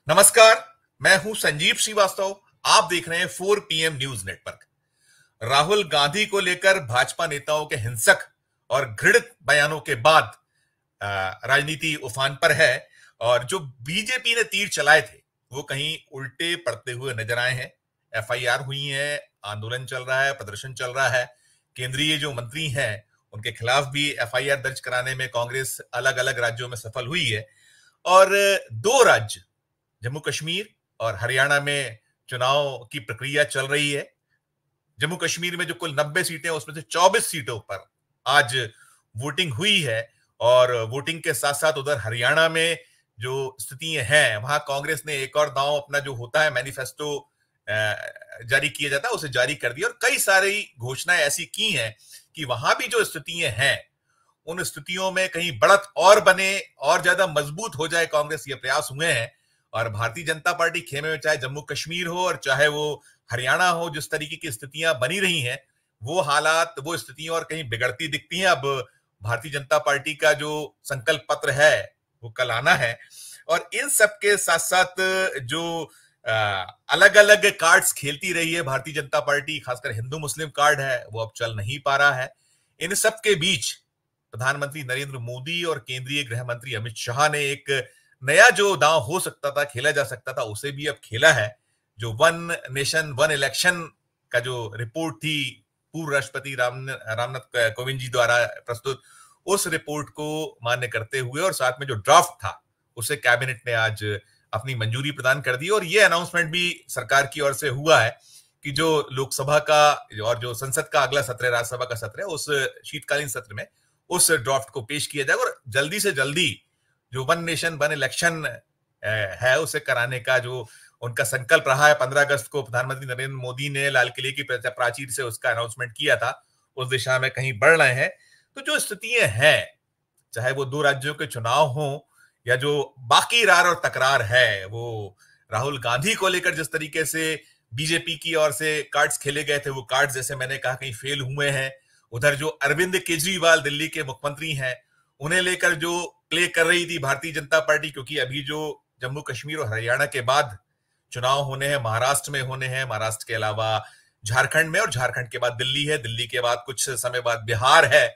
नमस्कार। मैं हूं संजीव श्रीवास्तव। आप देख रहे हैं 4 PM news network. Rahul Gandhi को लेकर भाजपा नेताओं के हिंसक और घृणित बयानों के बाद राजनीति उफान पर है और जो बीजेपी ने तीर चलाए थे वो कहीं उल्टे पड़ते हुए नजर आए हैं। FIR हुई है, आंदोलन चल रहा है, प्रदर्शन चल रहा है। केंद्रीय जो मंत्री हैं उनके खिलाफ भी FIR दर्ज कराने में कांग्रेस अलग अलग राज्यों में सफल हुई है और दो राज्य जम्मू कश्मीर और हरियाणा में चुनाव की प्रक्रिया चल रही है। जम्मू कश्मीर में जो कुल 90 सीटें हैं उसमें से 24 सीटों पर आज वोटिंग हुई है और वोटिंग के साथ साथ उधर हरियाणा में जो स्थितियां हैं वहां कांग्रेस ने एक और दांव अपना जो होता है मैनिफेस्टो जारी किया जाता है उसे जारी कर दिया और कई सारी घोषणाएं ऐसी की हैं कि वहां भी जो स्थितियां हैं उन स्थितियों में कहीं बढ़त और बने और ज्यादा मजबूत हो जाए, कांग्रेस ये प्रयास हुए हैं। और भारतीय जनता पार्टी खेमे में चाहे जम्मू कश्मीर हो और चाहे वो हरियाणा हो, जिस तरीके की स्थितियां बनी रही हैं वो हालात वो स्थितियां और कहीं बिगड़ती दिखती हैं। अब भारतीय जनता पार्टी का जो संकल्प पत्र है वो कल आना है और इन सब के साथ साथ जो अलग अलग कार्ड्स खेलती रही है भारतीय जनता पार्टी, खासकर हिंदू मुस्लिम कार्ड है वो अब चल नहीं पा रहा है। इन सब के बीच प्रधानमंत्री नरेंद्र मोदी और केंद्रीय गृह मंत्री अमित शाह ने एक नया जो दांव हो सकता था, खेला जा सकता था, उसे भी अब खेला है। जो वन नेशन वन इलेक्शन का जो रिपोर्ट थी पूर्व राष्ट्रपति रामनाथ कोविंद जी द्वारा प्रस्तुत, उस रिपोर्ट को मान्य करते हुए और साथ में जो ड्राफ्ट था उसे कैबिनेट ने आज अपनी मंजूरी प्रदान कर दी और यह अनाउंसमेंट भी सरकार की ओर से हुआ है कि जो लोकसभा का और जो संसद का अगला सत्र है, राज्यसभा का सत्र है, उस शीतकालीन सत्र में उस ड्राफ्ट को पेश किया जाएगा और जल्दी से जल्दी जो वन नेशन वन इलेक्शन है उसे कराने का जो उनका संकल्प रहा है। 15 अगस्त को प्रधानमंत्री नरेंद्र मोदी ने लाल किले की प्राचीर से उसका अनाउंसमेंट किया था, उस दिशा में कहीं बढ़ रहे हैं। तो जो स्थितियां हैं, चाहे वो दो राज्यों के चुनाव हो या जो बाकी रार और तकरार है, वो राहुल गांधी को लेकर जिस तरीके से बीजेपी की ओर से कार्ड्स खेले गए थे वो कार्ड्स जैसे मैंने कहा कहीं फेल हुए हैं। उधर जो अरविंद केजरीवाल दिल्ली के मुख्यमंत्री हैं उन्हें लेकर जो प्ले कर रही थी भारतीय जनता पार्टी, क्योंकि अभी जो जम्मू कश्मीर और हरियाणा के बाद चुनाव होने हैं, महाराष्ट्र में होने हैं, महाराष्ट्र के अलावा झारखंड में, और झारखंड के बाद दिल्ली है, दिल्ली के बाद कुछ समय बाद बिहार है।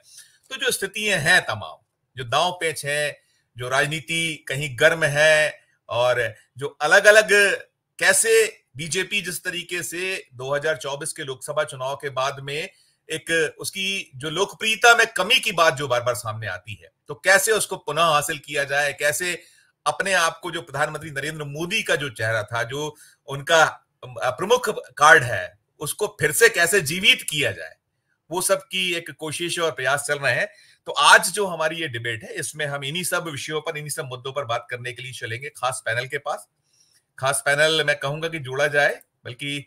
तो जो स्थितियां हैं, तमाम जो दांव पेच है, जो राजनीति कहीं गर्म है और जो अलग अलग कैसे बीजेपी जिस तरीके से 2024 के लोकसभा चुनाव के बाद में एक उसकी जो लोकप्रियता में कमी की बात जो बार बार सामने आती है, तो कैसे उसको पुनः हासिल किया जाए, कैसे अपने आप को जो प्रधानमंत्री नरेंद्र मोदी का जो चेहरा था, जो उनका प्रमुख कार्ड है, उसको फिर से कैसे जीवित किया जाए, वो सब की एक कोशिश और प्रयास चल रहे हैं। तो आज जो हमारी ये डिबेट है इसमें हम इन्हीं सब विषयों पर, इन्हीं सब मुद्दों पर बात करने के लिए चलेंगे खास पैनल के पास। खास पैनल मैं कहूंगा कि जोड़ा जाए, बल्कि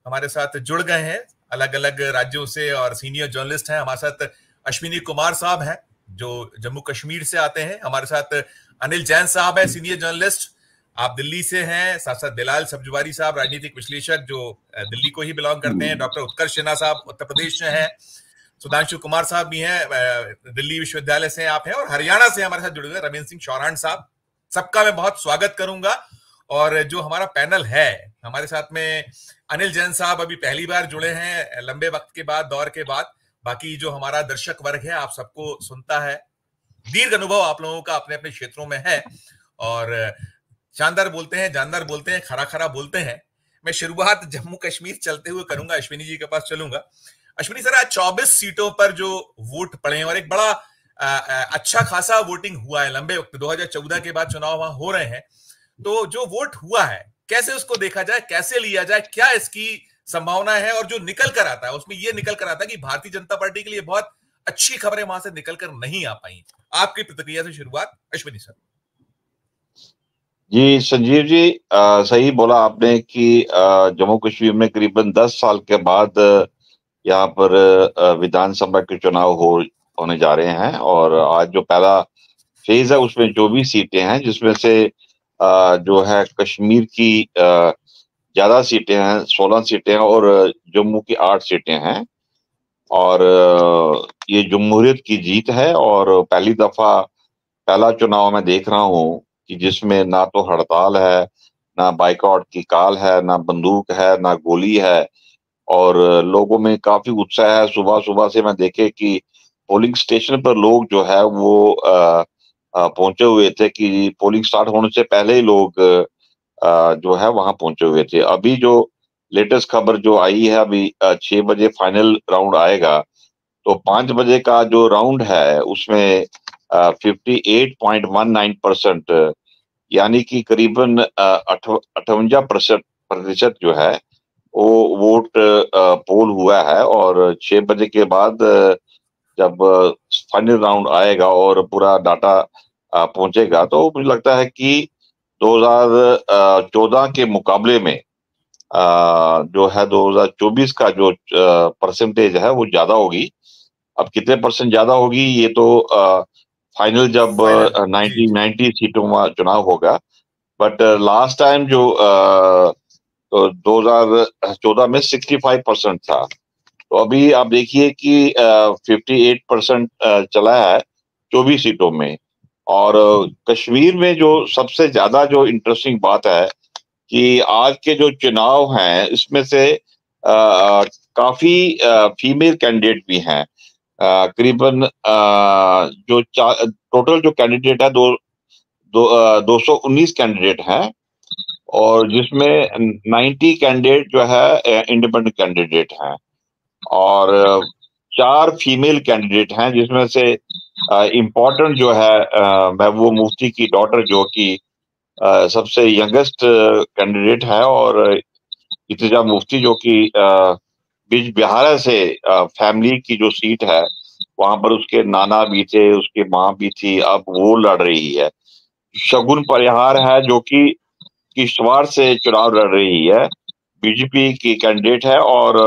हमारे साथ जुड़ गए हैं अलग अलग राज्यों से और सीनियर जर्नलिस्ट हैं। हमारे साथ अश्विनी कुमार साहब हैं जो जम्मू कश्मीर से आते हैं, हमारे साथ अनिल जैन साहब हैं सीनियर जर्नलिस्ट, आप दिल्ली से हैं, साथ साथ बिलाल सब्जवारी साहब राजनीतिक विश्लेषक जो दिल्ली को ही बिलोंग करते हैं, डॉक्टर उत्कर्ष सिन्हा साहब उत्तर प्रदेश से हैं, सुधांशु कुमार साहब भी हैं दिल्ली विश्वविद्यालय से आप हैं, और हरियाणा से हमारे साथ जुड़े हुए रविंद्र सिंह चौहान साहब। सबका मैं बहुत स्वागत करूंगा। और जो हमारा पैनल है, हमारे साथ में अनिल जैन साहब अभी पहली बार जुड़े हैं लंबे वक्त के बाद, दौर के बाद। बाकी जो हमारा दर्शक वर्ग है आप सबको सुनता है, दीर्घ अनुभव आप लोगों का अपने अपने क्षेत्रों में है और शानदार बोलते हैं, जानदार बोलते हैं, खरा खरा बोलते हैं। मैं शुरुआत जम्मू कश्मीर चलते हुए करूंगा, अश्विनी जी के पास चलूंगा। अश्विनी सर, आज 24 सीटों पर जो वोट पड़े हैं और एक बड़ा अच्छा खासा वोटिंग हुआ है, लंबे वक्त 2014 के बाद चुनाव वहां हो रहे हैं, तो जो वोट हुआ है कैसे उसको देखा जाए, कैसे लिया जाए, क्या इसकी संभावना है, और जो निकल कर आता है उसमें यह निकल कर आता है कि भारतीय जनता पार्टी के लिए बहुत अच्छी खबरें वहां से निकल कर नहीं आ पाई। आपकी प्रतिक्रिया से शुरुआत अश्विनी सर। जी संजीव जी, सही बोला आपने कि जम्मू कश्मीर में करीबन 10 साल के बाद यहाँ पर विधानसभा के चुनाव होने जा रहे हैं और आज जो पहला फेज है उसमें 24 सीटें हैं, जिसमें से जो है कश्मीर की ज्यादा सीटें हैं, 16 सीटें हैं और जम्मू की 8 सीटें हैं। और ये जमहूरियत की जीत है और पहली दफा पहला चुनाव मैं देख रहा हूँ कि जिसमें ना तो हड़ताल है, ना बाइकआउट की कॉल है, ना बंदूक है, ना गोली है, और लोगों में काफी उत्साह है। सुबह सुबह से मैं देखे कि पोलिंग स्टेशन पर लोग जो है वो पहुंचे हुए थे कि पोलिंग स्टार्ट होने से पहले ही लोग जो है वहां पहुंचे हुए थे। अभी जो लेटेस्ट खबर जो आई है, अभी 6 बजे फाइनल राउंड आएगा, तो 5 बजे का जो राउंड है उसमें 58.19%, यानी कि करीबन 58% जो है वो वोट पोल हुआ है। और 6 बजे के बाद जब फाइनल राउंड आएगा और पूरा डाटा पहुंचेगा, तो मुझे लगता है कि 2014 के मुकाबले में जो है 2024 का जो परसेंटेज है वो ज्यादा होगी। अब कितने परसेंट ज्यादा होगी ये तो फाइनल जब फाइनल जी 1990 सीटों में चुनाव होगा। बट लास्ट टाइम जो तो 2014 में 65% था। तो अभी आप देखिए कि 58% चला है 24 सीटों में। और कश्मीर में जो सबसे ज्यादा जो इंटरेस्टिंग बात है कि आज के जो चुनाव हैं इसमें से काफी फीमेल कैंडिडेट भी हैं। करीबन जो टोटल जो कैंडिडेट है 219 कैंडिडेट हैं, और जिसमें 90 कैंडिडेट जो है इंडिपेंडेंट कैंडिडेट हैं, और 4 फीमेल कैंडिडेट हैं, जिसमें से इम्पोर्टेंट जो है महबूबा मुफ्ती की डॉटर, जो कि सबसे यंगेस्ट कैंडिडेट है, और इत्तेजा मुफ्ती जो कि बीज बिहारा से फैमिली की जो सीट है वहां पर उसके नाना भी थे, उसकी माँ भी थी, अब वो लड़ रही है। शगुन परिहार है जो कि किश्तवाड़ से चुनाव लड़ रही है, बीजेपी की कैंडिडेट है, और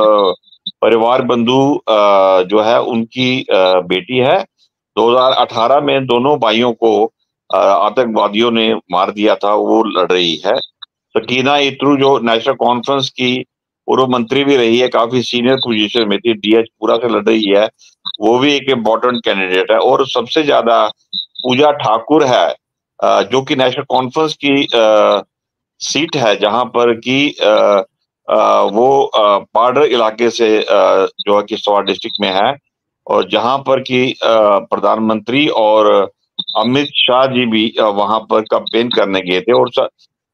परिवार बंधु जो है उनकी बेटी है। 2018 में दोनों भाइयों को आतंकवादियों ने मार दिया था, वो लड़ रही है। सकीना इत्रू जो नेशनल कॉन्फ्रेंस की पूर्व मंत्री भी रही है, काफी सीनियर पोजीशन में थी, डीएच पूरा से लड़ रही है, वो भी एक इम्पोर्टेंट कैंडिडेट है। और सबसे ज्यादा पूजा ठाकुर है, जो कि नेशनल कॉन्फ्रेंस की सीट है, जहां पर कि वो बॉर्डर इलाके से जो है किश्तवाड़ डिस्ट्रिक्ट में है, और जहां पर कि प्रधानमंत्री और अमित शाह जी भी वहां पर कैंपेन करने गए थे, और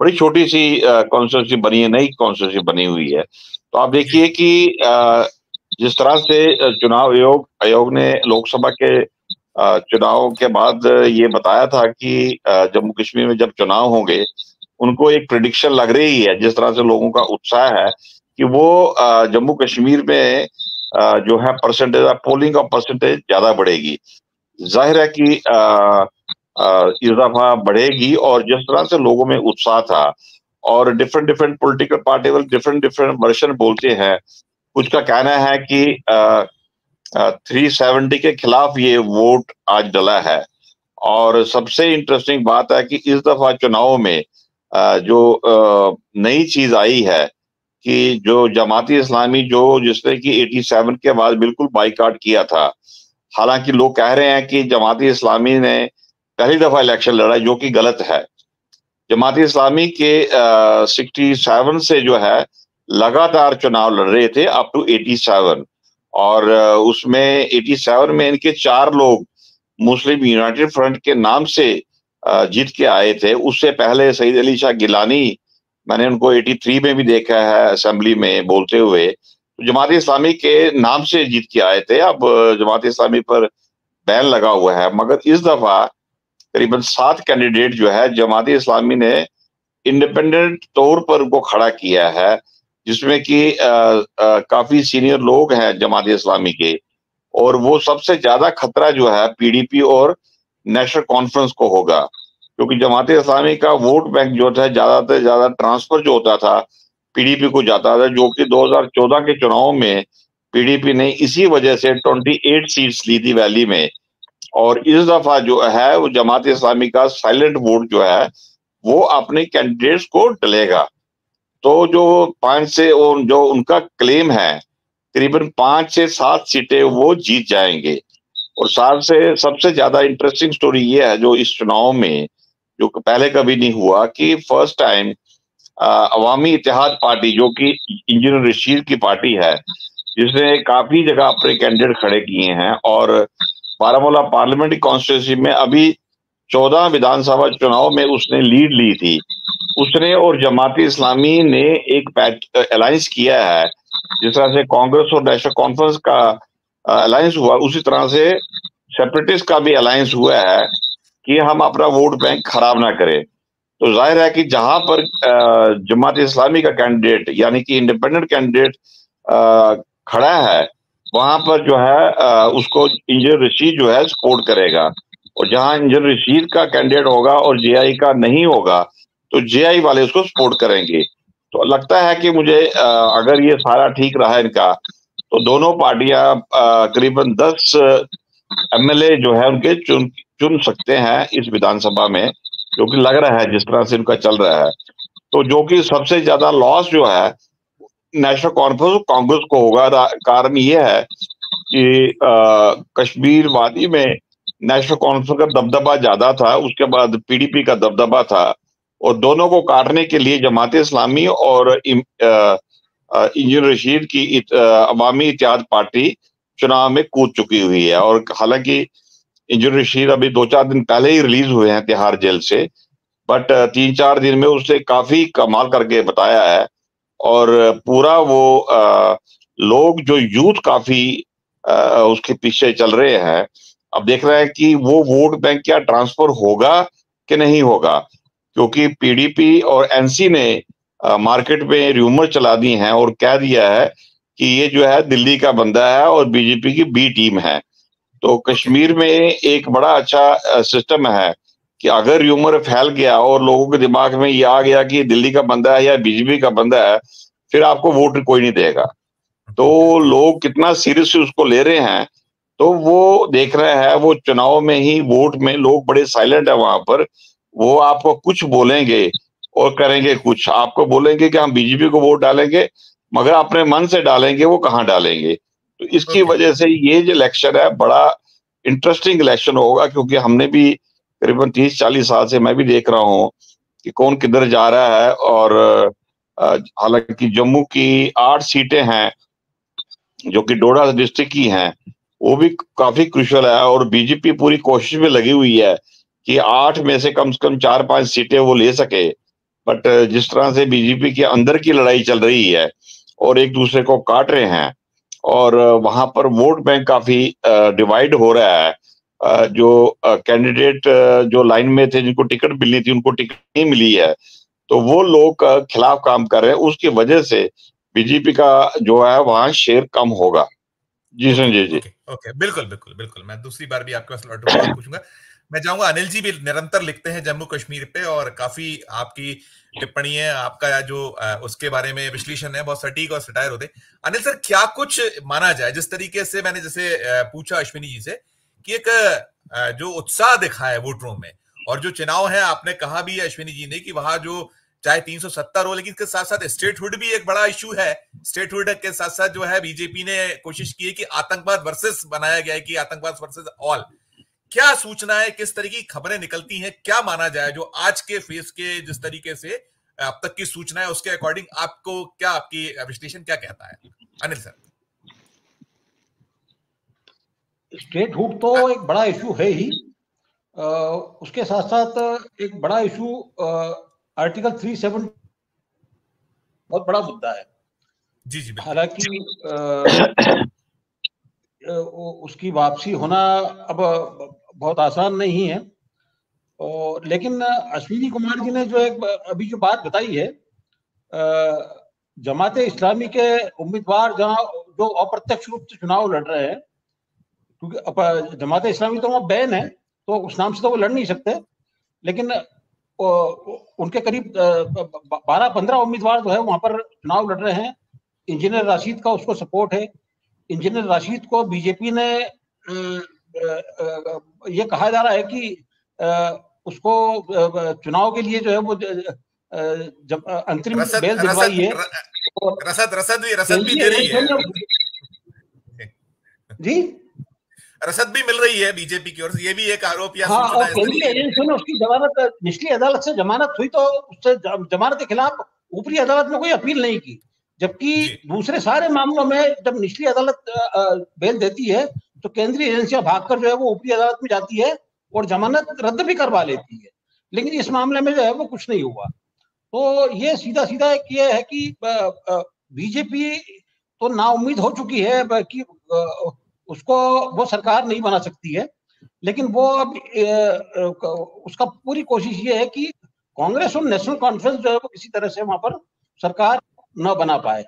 बड़ी छोटी सी कॉन्स्टिट्यूंसी बनी है, नई कॉन्स्टिट्यूंसी बनी हुई है। तो आप जी देखिए कि जिस तरह से चुनाव आयोग ने लोकसभा के चुनाव के बाद ये बताया था कि जम्मू कश्मीर में जब चुनाव होंगे, उनको एक प्रिडिक्शन लग रही है, जिस तरह से लोगों का उत्साह है कि वो जम्मू कश्मीर में जो है परसेंटेज पोलिंग का परसेंटेज ज्यादा बढ़ेगी। जाहिर है कि इस दफा बढ़ेगी, और जिस तरह से लोगों में उत्साह था, और डिफरेंट डिफरेंट पॉलिटिकल पार्टी वाले डिफरेंट डिफरेंट वर्जन बोलते हैं। कुछ का कहना है कि 370 के खिलाफ ये वोट आज डला है। और सबसे इंटरेस्टिंग बात है कि इस दफा चुनाव में जो नई चीज आई है कि जो जमाती इस्लामी जिसने कि 87 के बाद बिल्कुल बाइकआउट किया था। हालांकि लोग कह रहे हैं कि जमाती इस्लामी ने पहली दफा इलेक्शन लड़ा, जो कि गलत है। जमाती इस्लामी के 67 से जो है लगातार चुनाव लड़ रहे थे अप टू 87, और उसमें 87 में इनके 4 लोग मुस्लिम यूनाइटेड फ्रंट के नाम से जीत के आए थे। उससे पहले सईद अली शाह गिलानी, मैंने उनको 83 में भी देखा है असेंबली में बोलते हुए, तो जमात इस्लामी के नाम से जीत के आए थे। अब जमात इस्लामी पर बैन लगा हुआ है, मगर इस दफा करीबन 7 कैंडिडेट जो है जमात इस्लामी ने इंडिपेंडेंट तौर पर उनको खड़ा किया है, जिसमें कि काफी सीनियर लोग हैं जमात इस्लामी के। और वो सबसे ज्यादा खतरा जो है पीडीपी और नेशनल कॉन्फ्रेंस को होगा, क्योंकि जमात इस्लामी का वोट बैंक जो था ज्यादा से ज्यादा ट्रांसफर जो होता था पीडीपी को जाता था, जो कि 2014 के चुनाव में पीडीपी ने इसी वजह से 28 सीट्स ली थी वैली में। और इस दफा जो है वो जमात इस्लामी का साइलेंट वोट जो है वो अपने कैंडिडेट्स को डलेगा। तो जो 5 से जो उनका क्लेम है करीबन 5 से 7 सीटें वो जीत जाएंगे। और साथ से सबसे ज्यादा इंटरेस्टिंग स्टोरी ये है जो इस चुनाव में जो पहले कभी नहीं हुआ कि फर्स्ट टाइम अवामी इत्तेहाद पार्टी, जो कि इंजीनियर रशीद की पार्टी है, जिसने काफी जगह अपने कैंडिडेट खड़े किए हैं, और बारामूला पार्लियामेंट्री कॉन्स्टिट्यूंसी में अभी 14 विधानसभा चुनाव में उसने लीड ली थी। उसने और जमात इस्लामी ने एक अलायंस किया है, जिस तरह से कांग्रेस और नेशनल कॉन्फ्रेंस का अलायंस हुआ, उसी तरह से सेपरेटिस्ट का भी अलायंस हुआ है कि हम अपना वोट बैंक खराब ना करें। तो जाहिर है कि जहां पर जमात इस्लामी का कैंडिडेट यानी कि इंडिपेंडेंट कैंडिडेट खड़ा है, वहां पर जो है उसको इंजीनियर रशीद जो है सपोर्ट करेगा, और जहां इंजीनियर रशीद का कैंडिडेट होगा और जेआई का नहीं होगा तो जेआई वाले उसको सपोर्ट करेंगे। तो लगता है कि मुझे अगर ये सारा ठीक रहा इनका, तो दोनों पार्टियां करीबन 10 एमएलए जो है उनके चुन सकते हैं इस विधानसभा में, जो कि लग रहा है जिस तरह से उनका चल रहा है। तो जो कि सबसे ज्यादा लॉस जो है नेशनल कॉन्फ्रेंस और कांग्रेस को होगा। कारण ये है कि कश्मीर वादी में नेशनल कॉन्फ्रेंस का दबदबा ज्यादा था, उसके बाद पीडीपी का दबदबा था, और दोनों को काटने के लिए जमात इस्लामी और इंजीनियर रशीद की अवामी इत्तेहाद पार्टी चुनाव में कूद चुकी हुई है। और हालांकि इंजीनियर रशीद अभी 2-4 दिन पहले ही रिलीज हुए हैं तिहाड़ जेल से, बट 3-4 दिन में उसने काफी कमाल करके बताया है, और पूरा वो लोग जो यूथ काफी उसके पीछे चल रहे हैं। अब देख रहे हैं कि वो वोट बैंक क्या ट्रांसफर होगा कि नहीं होगा, क्योंकि पीडीपी और एनसी ने मार्केट में र्यूमर चला दी हैं और कह दिया है कि ये जो है दिल्ली का बंदा है और बीजेपी की बी टीम है। तो कश्मीर में एक बड़ा अच्छा सिस्टम है कि अगर र्यूमर फैल गया और लोगों के दिमाग में ये आ गया कि दिल्ली का बंदा है या बीजेपी का बंदा है, फिर आपको वोट कोई नहीं देगा। तो लोग कितना सीरियस से उसको ले रहे हैं, तो वो देख रहे हैं। वो चुनाव में ही वोट में लोग बड़े साइलेंट है वहां पर। वो आपको कुछ बोलेंगे और करेंगे कुछ। आपको बोलेंगे कि हम बीजेपी को वोट डालेंगे, मगर अपने मन से डालेंगे वो कहाँ डालेंगे। तो इसकी वजह से ये जो इलेक्शन है बड़ा इंटरेस्टिंग इलेक्शन होगा, क्योंकि हमने भी करीबन 30-40 साल से मैं भी देख रहा हूँ कि कौन किधर जा रहा है। और हालांकि जम्मू की 8 सीटें हैं जो कि डोडा डिस्ट्रिक्ट की हैं, वो भी काफी क्रुशियल है, और बीजेपी पूरी कोशिश में लगी हुई है कि 8 में से कम 4-5 सीटें वो ले सके। बट जिस तरह से बीजेपी के अंदर की लड़ाई चल रही है और एक दूसरे को काट रहे हैं, और वहां पर वोट बैंक काफी डिवाइड हो रहा है। जो कैंडिडेट जो लाइन में थे, जिनको टिकट मिलनी थी, उनको टिकट नहीं मिली है, तो वो लोग खिलाफ काम कर रहे हैं। उसकी वजह से बीजेपी का जो है वहां शेयर कम होगा। जी संजय जी। ओके, बिल्कुल बिल्कुल बिल्कुल। मैं दूसरी बार भी आपके पास लौटूंगा, पूछूंगा। मैं चाहूंगा, अनिल जी भी निरंतर लिखते हैं जम्मू कश्मीर पे, और काफी आपकी टिप्पणी है, आपका जो उसके बारे में विश्लेषण है, बहुत सटीक और सटायर होते। अनिल सर, क्या कुछ माना जाए, जिस तरीके से मैंने जैसे पूछा अश्विनी जी से, कि एक जो उत्साह दिखा है वोटरों में, और जो चुनाव है, आपने कहा भी है अश्विनी जी ने कि वहां जो चाहे 370 हो, लेकिन इसके साथ साथ स्टेटहुड भी एक बड़ा इशू है। स्टेटहुड के साथ साथ जो है बीजेपी ने कोशिश की है कि आतंकवाद वर्सेस बनाया गया है, कि आतंकवाद वर्सेस ऑल। क्या सूचना है, किस तरीके की खबरें निकलती हैं, क्या माना जाए जो आज के फेस के जिस तरीके से अब तक की सूचना है उसके अकॉर्डिंग आपको क्या, आपकी विश्लेषण क्या कहता है अनिल सर? स्टेटहुड तो एक बड़ा इशू है ही, उसके साथ साथ एक बड़ा इशू आर्टिकल 370 बहुत बड़ा मुद्दा है। जी जी। हालांकि उसकी वापसी होना अब बहुत आसान नहीं है, और लेकिन अश्विनी कुमार जी ने जो एक अभी जो बात बताई है, जमात इस्लामी के उम्मीदवार जहां जो अप्रत्यक्ष रूप से चुनाव लड़ रहे हैं, क्योंकि जमात इस्लामी तो वहां बैन है, तो उस नाम से तो वो लड़ नहीं सकते, लेकिन उनके करीब 12-15 उम्मीदवार जो है वहां पर चुनाव लड़ रहे हैं। इंजीनियर राशिद का उसको सपोर्ट है। इंजीनियर राशिद को बीजेपी ने ये कहा जा रहा है कि उसको चुनाव के लिए जो है वो जब अंतरिम बेल दिलवाई है, रसद भी दे रही है जी, रसद भी मिल रही है बीजेपी की ओर से, ये भी एक आरोप या हाँ, सूचना और केंद्रीय एजेंसियों ने उसकी जमानत, निचली अदालत से जमानत हुई तो उससे जमानत के खिलाफ ऊपरी अदालत में कोई अपील नहीं की, जबकि दूसरे सारे मामलों में जब निचली अदालत बेल देती है तो केंद्रीय एजेंसियां भागकर जो है वो ऊपरी अदालत में जाती है और जमानत रद्द भी करवा लेती है। लेकिन इस मामले में जो है वो कुछ नहीं हुआ। तो ये सीधा सीधा ये है कि बीजेपी तो नाउम्मीद हो चुकी है कि उसको वो सरकार नहीं बना सकती है, लेकिन वो अब उसका पूरी कोशिश ये है कि कांग्रेस और नेशनल कॉन्फ्रेंस जो है वो किसी तरह से वहां पर सरकार न बना पाए,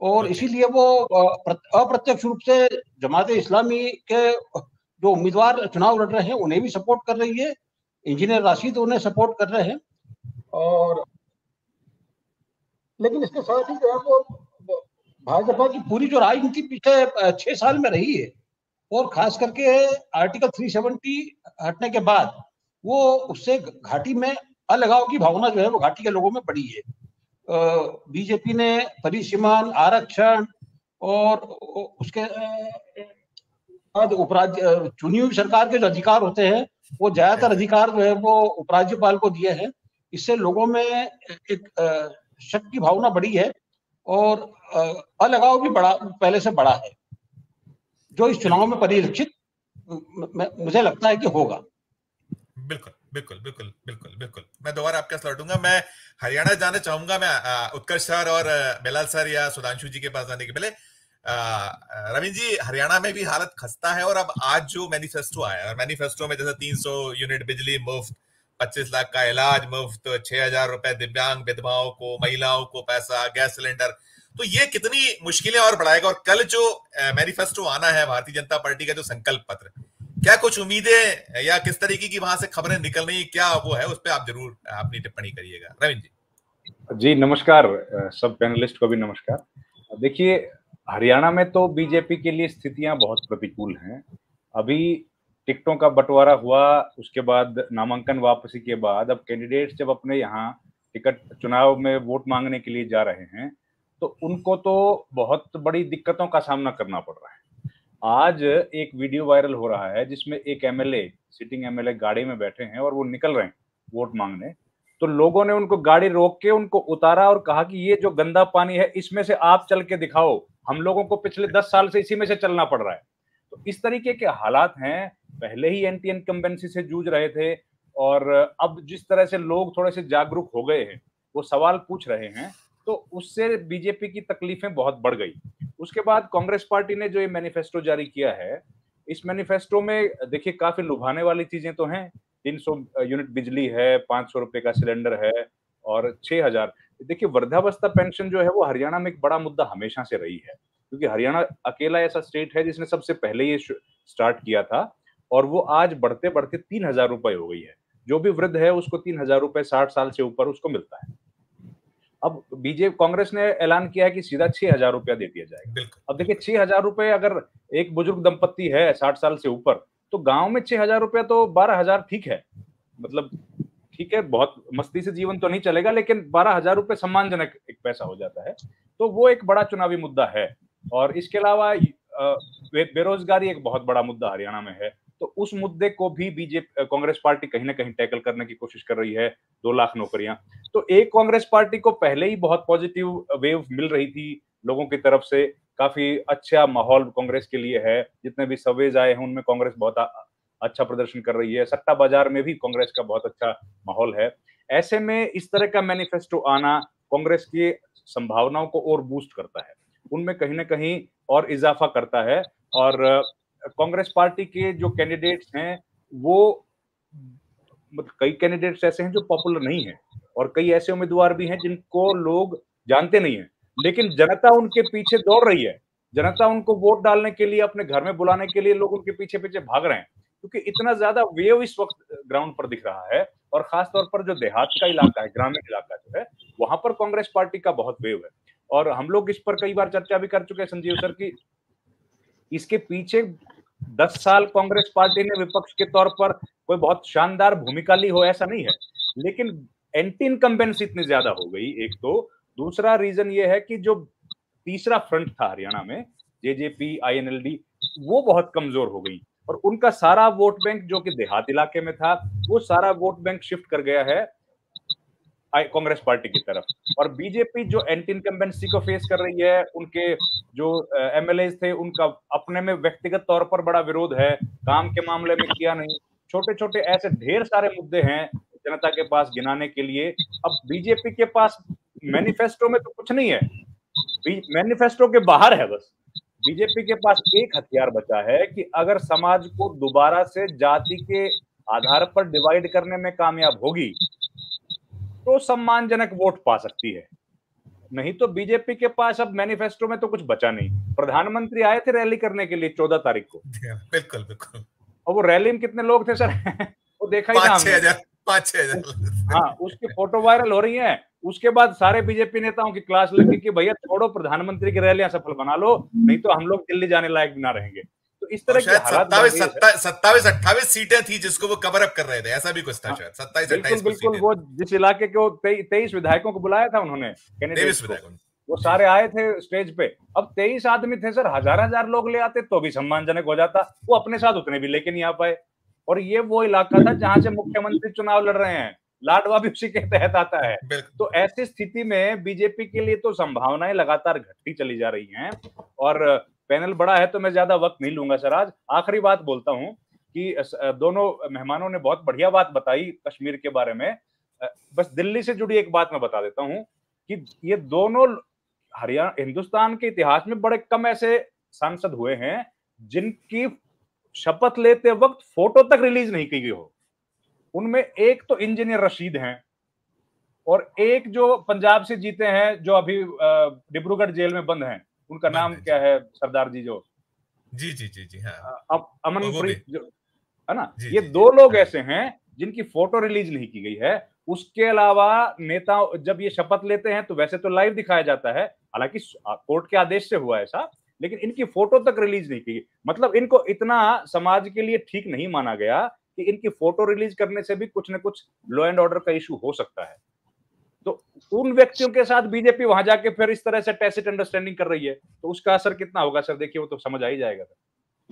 और इसीलिए वो अप्रत्यक्ष रूप से जमात इस्लामी के जो उम्मीदवार चुनाव लड़ रहे हैं उन्हें भी सपोर्ट कर रही है, इंजीनियर राशिद उन्हें सपोर्ट कर रहे हैं। और लेकिन इसके साथ ही जो है वो भाजपा की पूरी जो राजनीति पिछले 6 साल में रही है, और खास करके आर्टिकल 370 हटने के बाद वो उससे घाटी में अलगाव की भावना जो है वो घाटी के लोगों में बढ़ी है। बीजेपी ने परिसीमन, आरक्षण और उसके बाद उपराज्य चुनी हुई सरकार के जो अधिकार होते हैं वो ज्यादातर अधिकार जो है वो उपराज्यपाल को दिए हैं। इससे लोगों में एक शक की भावना बढ़ी है और अलगाव भी बड़ा पहले से बढ़ा है, जो इस चुनाव में परिलक्षित मुझे लगता है कि होगा। बिल्कुल बिल्कुल बिल्कुल बिल्कुल बिल्कुल। मैं दोबारा आपके साथ लौटूंगा। मैं हरियाणा जाना चाहूंगा। मैं उत्कर्ष सर और बेलाल सर या सुधांशु जी के पास आने के पहले रविंद्र जी, हरियाणा में भी हालत खस्ता है, और अब आज जो मैनिफेस्टो आया, और मैनिफेस्टो में जैसे 300 यूनिट बिजली मुफ्त, 25 लाख का इलाज मुफ्त, 6,000 रुपए दिव्यांग विधवाओं को, महिलाओं को पैसा, गैस सिलेंडर, तो ये कितनी मुश्किलें और बढ़ाएगा। और कल जो मैनिफेस्टो आना है भारतीय जनता पार्टी का, जो संकल्प पत्र, क्या कुछ उम्मीदें या किस तरीके की वहां से खबरें निकल रही, क्या वो है, उस पर आप जरूर अपनी टिप्पणी करिएगा। रविंद्र जी। जी नमस्कार, सब पैनलिस्ट को भी नमस्कार। देखिए, हरियाणा में तो बीजेपी के लिए स्थितियां बहुत प्रतिकूल हैं। अभी टिकटों का बंटवारा हुआ, उसके बाद नामांकन वापसी के बाद अब कैंडिडेट्स जब अपने यहाँ टिकट चुनाव में वोट मांगने के लिए जा रहे हैं तो उनको तो बहुत बड़ी दिक्कतों का सामना करना पड़ रहा है। आज एक वीडियो वायरल हो रहा है जिसमें एक एमएलए, सिटिंग एमएलए गाड़ी में बैठे हैं और वो निकल रहे हैं वोट मांगने, तो लोगों ने उनको गाड़ी रोक के उनको उतारा और कहा कि ये जो गंदा पानी है इसमें से आप चल के दिखाओ, हम लोगों को पिछले 10 साल से इसी में से चलना पड़ रहा है। तो इस तरीके के हालात हैं। पहले ही एंटी इनकम्बेंसी से जूझ रहे थे और अब जिस तरह से लोग थोड़े से जागरूक हो गए हैं, वो सवाल पूछ रहे हैं, तो उससे बीजेपी की तकलीफें बहुत बढ़ गई। उसके बाद कांग्रेस पार्टी ने जो ये मैनिफेस्टो जारी किया है, इस मैनिफेस्टो में देखिए काफी लुभाने वाली चीजें तो हैं। 300 यूनिट बिजली है, 500 रुपए का सिलेंडर है और 6,000। देखिए, वृद्धावस्था पेंशन जो है वो हरियाणा में एक बड़ा मुद्दा हमेशा से रही है, क्योंकि हरियाणा अकेला ऐसा स्टेट है जिसने सबसे पहले ये स्टार्ट किया था और वो आज बढ़ते बढ़ते 3,000 रुपए हो गई है। जो भी वृद्ध है उसको 3,000 रुपए 60 साल से ऊपर उसको मिलता है। अब बीजेपी कांग्रेस ने ऐलान किया है कि सीधा 6,000 रुपया दे दिया जाएगा। अब देखिए, 6,000 रुपए अगर एक बुजुर्ग दंपत्ति है 60 साल से ऊपर, तो गांव में 6,000 रुपया तो 12,000 ठीक है, मतलब ठीक है, बहुत मस्ती से जीवन तो नहीं चलेगा, लेकिन 12,000 रुपए सम्मानजनक एक पैसा हो जाता है। तो वो एक बड़ा चुनावी मुद्दा है। और इसके अलावा बेरोजगारी एक बहुत बड़ा मुद्दा हरियाणा में है, तो उस मुद्दे को भी बीजेपी कांग्रेस पार्टी कहीं ना कहीं टैकल करने की कोशिश कर रही है। 2 लाख नौकरियां, तो एक कांग्रेस पार्टी को पहले ही बहुत पॉजिटिव वेव मिल रही थी लोगों की तरफ से, काफी अच्छा माहौल कांग्रेस के लिए है। जितने भी सर्वेज आए हैं उनमें कांग्रेस बहुत अच्छा प्रदर्शन कर रही है। सट्टा बाजार में भी कांग्रेस का बहुत अच्छा माहौल है। ऐसे में इस तरह का मैनिफेस्टो आना कांग्रेस की संभावनाओं को और बूस्ट करता है, उनमें कहीं ना कहीं और इजाफा करता है। और कांग्रेस पार्टी के जो कैंडिडेट्स हैं वो कई कैंडिडेट्स ऐसे हैं जो पॉपुलर नहीं है और कई ऐसे उम्मीदवार भी हैं जिनको लोग जानते नहीं हैं, लेकिन जनता उनके पीछे दौड़ रही है। जनता उनको वोट डालने के लिए, अपने घर में बुलाने के लिए लोग उनके पीछे पीछे भाग रहे हैं, क्योंकि इतना ज्यादा वेव इस वक्त ग्राउंड पर दिख रहा है। और खासतौर पर जो देहात का इलाका है, ग्रामीण इलाका जो है, वहां पर कांग्रेस पार्टी का बहुत वेव है। और हम लोग इस पर कई बार चर्चा भी कर चुके हैं संजीव सर की, इसके पीछे 10 साल कांग्रेस पार्टी ने विपक्ष के तौर पर कोई बहुत शानदार भूमिका ली हो ऐसा नहीं है, लेकिन एंटी इनकम्बेंसी इतनी ज्यादा हो गई एक तो। दूसरा रीजन ये है कि जो तीसरा फ्रंट था हरियाणा में, जेजेपी आईएनएलडी, वो बहुत कमजोर हो गई और उनका सारा वोट बैंक जो कि देहात इलाके में था, वो सारा वोट बैंक शिफ्ट कर गया है कांग्रेस पार्टी की तरफ। और बीजेपी जो एंटी इनकम्बेंसी को फेस कर रही है, उनके जो एमएलए थे उनका अपने में व्यक्तिगत तौर पर बड़ा विरोध है, काम के मामले में किया नहीं, छोटे छोटे ऐसे ढेर सारे मुद्दे हैं जनता के पास गिनाने के लिए। अब बीजेपी के पास मैनिफेस्टो में तो कुछ नहीं है, मैनिफेस्टो के बाहर है बस। बीजेपी के पास एक हथियार बचा है कि अगर समाज को दोबारा से जाति के आधार पर डिवाइड करने में कामयाब होगी तो सम्मानजनक वोट पा सकती है, नहीं तो बीजेपी के पास अब मैनिफेस्टो में तो कुछ बचा नहीं। प्रधानमंत्री आए थे रैली करने के लिए 14 तारीख को, बिल्कुल बिल्कुल, और वो रैली में कितने लोग थे सर? वो देखा ही था हमने, 5-6 हाँ, उसकी फोटो वायरल हो रही है। उसके बाद सारे बीजेपी नेताओं की क्लास लगी कि भैया छोड़ो, प्रधानमंत्री की रैलियां सफल बना लो, नहीं तो हम लोग दिल्ली जाने लायक ना रहेंगे। तो इस तरह के हालात 27-28 सीटें थी जिसको वो कवर अप कर रहे थे, ऐसा भी कुछ था शायद। 27-28 बिल्कुल, वो जिस इलाके के 23 विधायकों को बुलाया था उन्होंने, कैंडिडेट्स को, वो सारे आए थे स्टेज पे। अब 23 आदमी थे सर, हजार लोग ले आते तो भी सम्मानजनक हो जाता, वो अपने साथ उतने भी लेके नहीं आ पाए। और ये वो इलाका था जहां से मुख्यमंत्री चुनाव लड़ रहे हैं, लाडवा भी उसी के तहत आता है। तो ऐसी स्थिति में बीजेपी के लिए तो संभावनाएं लगातार घटती चली जा रही हैं। और पैनल बड़ा है तो मैं ज्यादा वक्त नहीं लूंगा सर, आज आखिरी बात बोलता हूं कि दोनों मेहमानों ने बहुत बढ़िया बात बताई कश्मीर के बारे में। बस दिल्ली से जुड़ी एक बात मैं बता देता हूं कि ये दोनों हरियाणा, हिंदुस्तान के इतिहास में बड़े कम ऐसे सांसद हुए हैं जिनकी शपथ लेते वक्त फोटो तक रिलीज नहीं की गई हो। उनमें एक तो इंजीनियर रशीद हैं, और एक जो पंजाब से जीते हैं, जो अभी डिब्रूगढ़ जेल में बंद हैं, उनका नाम क्या है सरदार जी, जो जी हाँ, अब अमनप्रीत जो है ना, ये जी, दो लोग ऐसे हैं जिनकी फोटो रिलीज नहीं की गई है। उसके अलावा नेता जब ये शपथ लेते हैं तो वैसे तो लाइव दिखाया जाता है, हालांकि कोर्ट के आदेश से हुआ ऐसा, लेकिन इनकी फोटो तक रिलीज नहीं की। मतलब इनको इतना समाज के लिए ठीक नहीं माना गया कि इनकी फोटो रिलीज करने से भी कुछ न कुछ लॉ एंड ऑर्डर का इशू हो सकता है। तो उन व्यक्तियों के साथ बीजेपी वहां जाके फिर इस तरह से टैसिट अंडरस्टैंडिंग कर रही है, तो उसका असर कितना होगा सर, देखिए वो तो समझ आ ही जाएगा सर।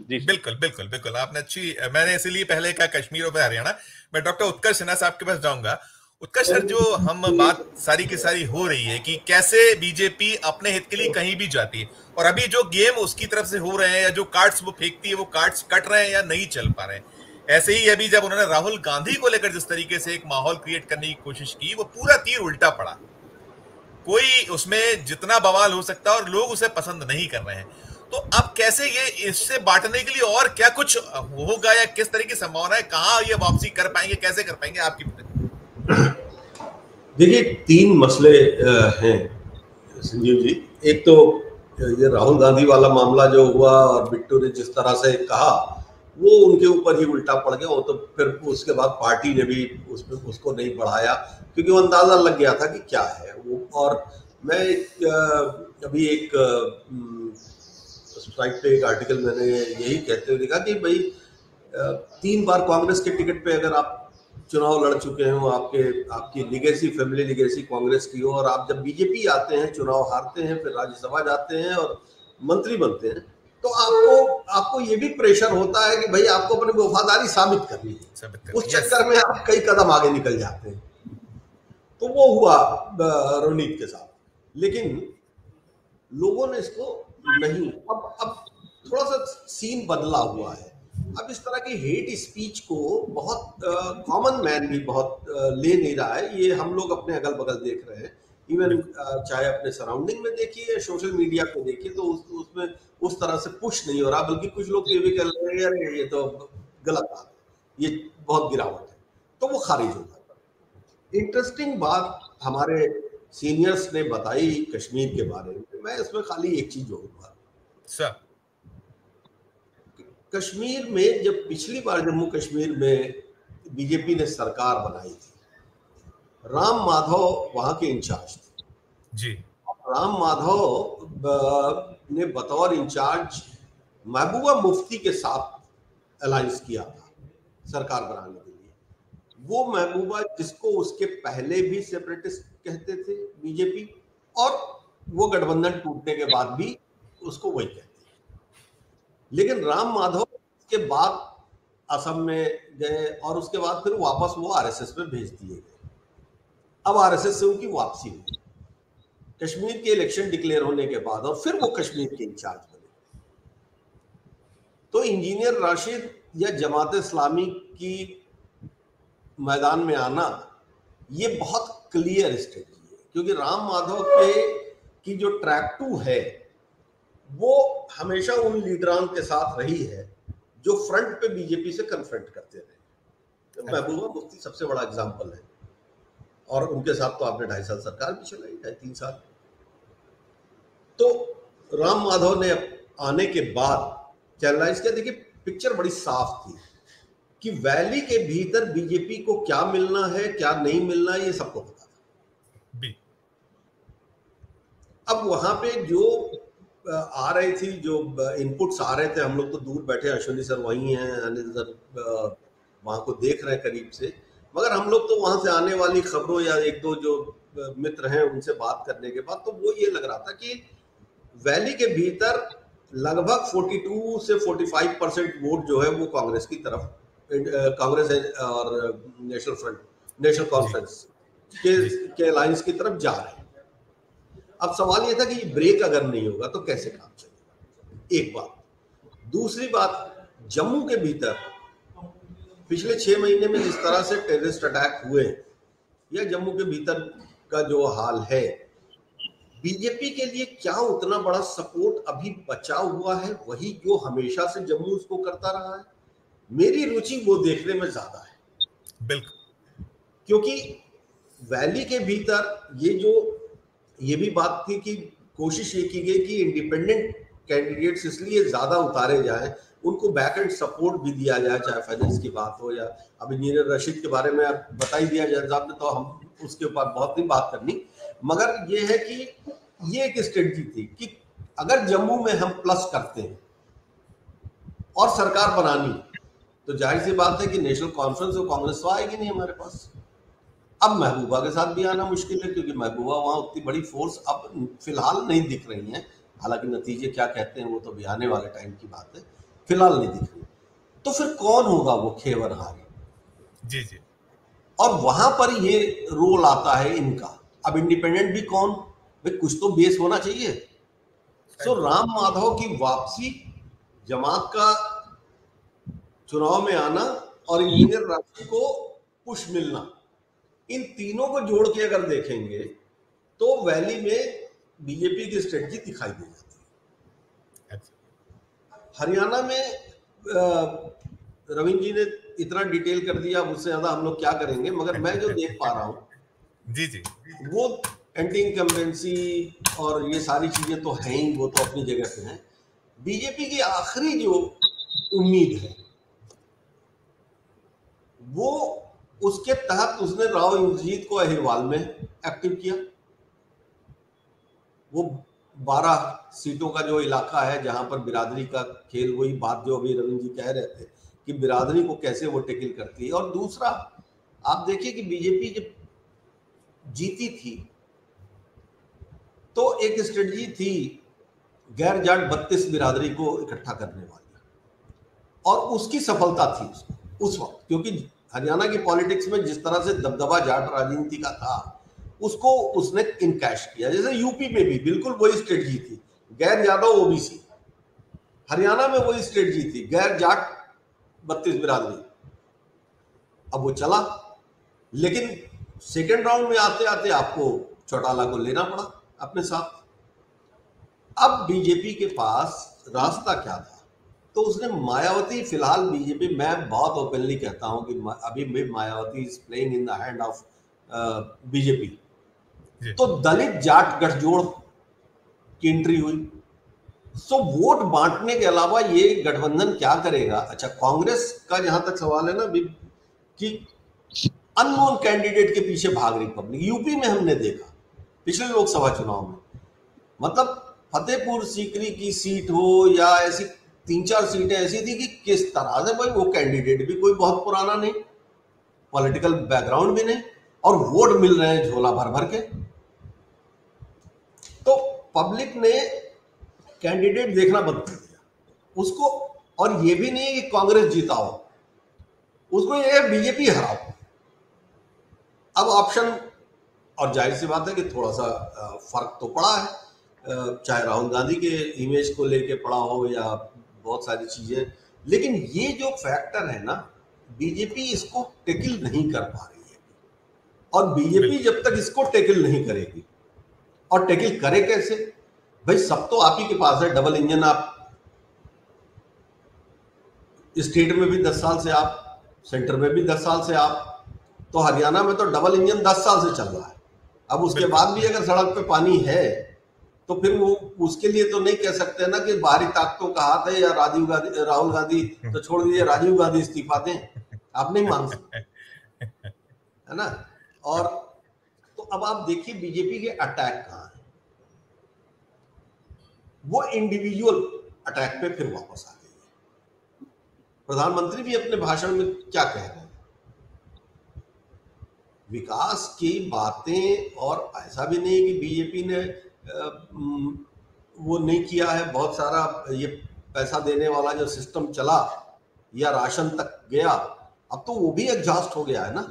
जी बिल्कुल आपने अच्छी, मैंने इसीलिए पहले कहा कश्मीर और हरियाणा। मैं डॉक्टर उत्कर्ष सिन्हा साहब के पास जाऊंगा। उत्कर्ष सर, जो हम बात सारी की सारी हो रही है कि कैसे बीजेपी अपने हित के लिए कहीं भी जाती है, और अभी जो गेम उसकी तरफ से हो रहे हैं या जो कार्ड्स वो फेंकती है वो कार्ड्स कट रहे हैं या नहीं चल पा रहे हैं। ऐसे ही अभी जब उन्होंने राहुल गांधी को लेकर जिस तरीके से एक माहौल क्रिएट करने की कोशिश की, वो पूरा तीर उल्टा पड़ा। कोई उसमें जितना बवाल हो सकता है और लोग उसे पसंद नहीं कर रहे हैं। तो अब कैसे ये इससे बांटने के लिए और क्या कुछ होगा, या किस तरह की संभावना है, कहां ये वापसी कर पाएंगे, कैसे कर पाएंगे, आपकी? देखिए, 3 मसले हैं संजीव जी। एक तो ये राहुल गांधी वाला मामला जो हुआ और बिट्टू ने जिस तरह से कहा, वो उनके ऊपर ही उल्टा पड़ गया। वो तो फिर उसके बाद पार्टी ने भी उसमें उसको नहीं बढ़ाया, क्योंकि वो अंदाजा लग गया था कि क्या है वो। और मैं अभी एक साइट पे एक आर्टिकल मैंने यही कहते हुए देखा कि भाई 3 बार कांग्रेस के टिकट पे अगर आप चुनाव लड़ चुके हो, आपकी लिगेसी, फैमिली लिगेसी कांग्रेस की हो, और आप जब बीजेपी आते हैं, चुनाव हारते हैं, फिर राज्यसभा जाते हैं और मंत्री बनते हैं, तो आपको ये भी प्रेशर होता है कि भाई आपको अपनी वफादारी साबित करनी है। उस चक्कर में आप कई कदम आगे निकल जाते हैं। तो वो हुआ रोनीत के साथ, लेकिन लोगों ने इसको नहीं, अब थोड़ा सा सीन बदला हुआ है। अब इस तरह की हेट स्पीच को बहुत कॉमन मैन भी बहुत ले नहीं रहा है। ये हम लोग अपने अगल बगल देख रहे हैं, इवन चाहे अपने सराउंडिंग में देखिए, सोशल मीडिया पे देखिए, तो उसमें उस तरह से पुश नहीं हो रहा, बल्कि कुछ लोग ये भी कह रहे हैं यार ये तो गलत बात है, ये बहुत गिरावट है, तो वो खारिज हो जाता है। इंटरेस्टिंग बात हमारे सीनियर्स ने बताई कश्मीर के बारे में, मैं इसमें खाली एक चीज जोड़ूंगा। कश्मीर में जब पिछली बार जम्मू कश्मीर में बीजेपी ने सरकार बनाई थी, राम माधव वहां के इंचार्ज थे जी। राम माधव ने बतौर इंचार्ज महबूबा मुफ्ती के साथ अलायंस किया था सरकार बनाने के लिए। वो महबूबा जिसको उसके पहले भी सेपरेटिस्ट कहते थे बीजेपी, और वो गठबंधन टूटने के बाद भी उसको वही कहते। लेकिन राम माधव के बाद असम में गए और उसके बाद फिर वापस वो आरएसएस में भेज दिए गए। अब आरएसएस से उनकी वापसी हुई कश्मीर के इलेक्शन डिक्लेयर होने के बाद, और फिर वो कश्मीर के इंचार्ज बने। तो इंजीनियर राशिद या जमात इस्लामी की मैदान में आना ये बहुत क्लियर स्ट्रेटजी है, क्योंकि राम माधव की जो ट्रैक 2 है वो हमेशा उन लीडरान के साथ रही है जो फ्रंट पे बीजेपी से कन्फ्रंट करते रहे। तो महबूबा मुफ्ती सबसे बड़ा एग्जाम्पल है, और उनके साथ तो आपने 2.5 साल सरकार भी चलाई, 2.5-3 साल। तो राम माधव ने आने के बाद चैनलाइज किया। देखिए पिक्चर बड़ी साफ थी कि वैली के भीतर बीजेपी को क्या मिलना है क्या नहीं मिलना है ये सबको पता था। अब वहां पे जो आ रही थी, जो इनपुट्स आ रहे थे, हम लोग तो दूर बैठे, अश्विनी सर वही हैं, अनिल सर वहां को देख रहे हैं करीब से, मगर हम लोग तो वहां से आने वाली खबरों या एक दो जो मित्र हैं उनसे बात करने के बाद तो वो ये लग रहा था कि वैली के भीतर लगभग 42 से 45% वोट जो है वो कांग्रेस की तरफ, कांग्रेस और नेशनल फ्रंट, नेशनल कॉन्फ्रेंस के अलायंस की तरफ जा रहे हैं। अब सवाल ये था कि ब्रेक अगर नहीं होगा तो कैसे काम चलेगा, एक बात। दूसरी बात, जम्मू के भीतर पिछले 6 महीने में जिस तरह से टेररिस्ट अटैक हुए या जम्मू के भीतर का जो हाल है, बीजेपी के लिए क्या उतना बड़ा सपोर्ट अभी बचा हुआ है, वही जो हमेशा से जम्मू उसको करता रहा है? मेरी रुचि वो देखने में ज्यादा है। बिल्कुल, क्योंकि वैली के भीतर ये भी बात थी कि कोशिश ये की गई कि इंडिपेंडेंट कैंडिडेट्स इसलिए ज्यादा उतारे जाएं, उनको बैक एंड सपोर्ट भी दिया जाए, चाहे फाइनेंस की बात हो या अब इंजीनियर रशीद के बारे में बता ही दिया जाए साहब ने, तो हम उसके ऊपर बहुत नहीं बात करनी। मगर ये है कि ये एक स्ट्रेटजी थी कि अगर जम्मू में हम प्लस करते हैं और सरकार बनानी, तो जाहिर सी बात है कि नेशनल कॉन्फ्रेंस और कांग्रेस तो आएगी नहीं हमारे पास। अब महबूबा के साथ भी आना मुश्किल है, क्योंकि महबूबा वहां उतनी बड़ी फोर्स अब फिलहाल नहीं दिख रही है, हालांकि नतीजे क्या कहते हैं वो तो भी आने वाले टाइम की बात है, फिलहाल नहीं दिख रही। तो फिर कौन होगा वो खेवर हारी? जी जी। और वहां पर ये रोल आता है इनका। अब इंडिपेंडेंट भी कौन, भाई कुछ तो बेस होना चाहिए। तो राम माधव की वापसी, जमात का चुनाव में आना और इंजीनियर राशिद को पुश मिलना, इन तीनों को जोड़ के अगर देखेंगे तो वैली में बीजेपी की स्ट्रेटजी दिखाई दे जाती है। हरियाणा में रविंद्र जी ने इतना डिटेल कर दिया, उससे ज्यादा हम लोग क्या करेंगे, मगर मैं जो देख पा रहा हूं जी जी, वो एंटी इनकम्बेंसी और ये सारी चीजें तो हैं ही, वो तो अपनी जगह पे हैं। बीजेपी की आखिरी जो उम्मीद है वो, उसके तहत उसने राव इंद्रजीत को अहिरवाल में एक्टिव किया। वो 12 सीटों का जो इलाका है जहां पर बिरादरी का खेल, वही बात जो अभी रविंद्र जी कह रहे थे कि बिरादरी को कैसे वो टेकल करती है। और दूसरा आप देखिए कि बीजेपी जब जीती थी तो एक स्ट्रेटजी थी गैर जाट 32 बिरादरी को इकट्ठा करने वाली, और उसकी सफलता थी उस वक्त, क्योंकि हरियाणा की पॉलिटिक्स में जिस तरह से दबदबा जाट राजनीति का था उसको उसने इनकैश किया। जैसे यूपी में भी बिल्कुल वही स्ट्रेटजी थी, गैर यादव ओबीसी। हरियाणा में वही स्ट्रेटजी थी, गैर जाट 32 बिरादरी। अब वो चला, लेकिन सेकेंड राउंड में आते आते आपको चौटाला को लेना पड़ा अपने साथ। अब बीजेपी के पास रास्ता क्या था, तो उसने मायावती, फिलहाल बीजेपी, मैं बहुत ओपनली कहता हूं कि अभी भी Mayawati is playing in the hand of BJP. तो दलित जाट गठजोड़ की एंट्री हुई। सो वोट बांटने के अलावा ये गठबंधन क्या करेगा? अच्छा, कांग्रेस का जहां तक सवाल है ना कि अननोन कैंडिडेट के पीछे भाग रही पब्लिक। यूपी में हमने देखा पिछले लोकसभा चुनाव में, मतलब फतेहपुर सीकरी की सीट हो या ऐसी 3-4 सीटें ऐसी थी कि किस तरह से, भाई वो कैंडिडेट भी कोई बहुत पुराना नहीं, पॉलिटिकल बैकग्राउंड भी नहीं, और वोट मिल रहे हैं झोला भर भर के। तो पब्लिक ने कैंडिडेट देखना बंद कर दिया उसको। और ये भी नहीं कि कांग्रेस जीता हो, उसको ये बीजेपी हराओ। अब ऑप्शन और जाहिर सी बात है कि थोड़ा सा फर्क तो पड़ा है, चाहे राहुल गांधी के इमेज को लेके पड़ा हो या बहुत सारी चीजें, लेकिन ये जो फैक्टर है ना, बीजेपी इसको टैकल नहीं कर पा रही है। और बीजेपी जब तक इसको टैकल नहीं करेगी, और टैकल करे कैसे भाई, सब तो आप ही के पास है, डबल इंजन। आप स्टेट में भी 10 साल से आप, सेंटर में भी 10 साल से आप, तो हरियाणा में तो डबल इंजन 10 साल से चल रहा है। अब उसके बाद भी अगर सड़क पे पानी है तो फिर वो उसके लिए तो नहीं कह सकते ना कि बाहरी ताकतों का हाथ है या राहुल गांधी तो छोड़ दीजिए, राजीव गांधी इस्तीफा दें, आप नहीं मान सकते, है ना। और तो अब आप देखिए बीजेपी के अटैक कहाँ है, वो इंडिविजुअल अटैक पे फिर वापस आ गई है। प्रधानमंत्री भी अपने भाषण में क्या कह रहे हैं, विकास की बातें, और ऐसा भी नहीं कि बीजेपी ने वो नहीं किया है, बहुत सारा ये पैसा देने वाला जो सिस्टम चला या राशन तक गया, अब तो वो भी एग्जॉस्ट हो गया है ना।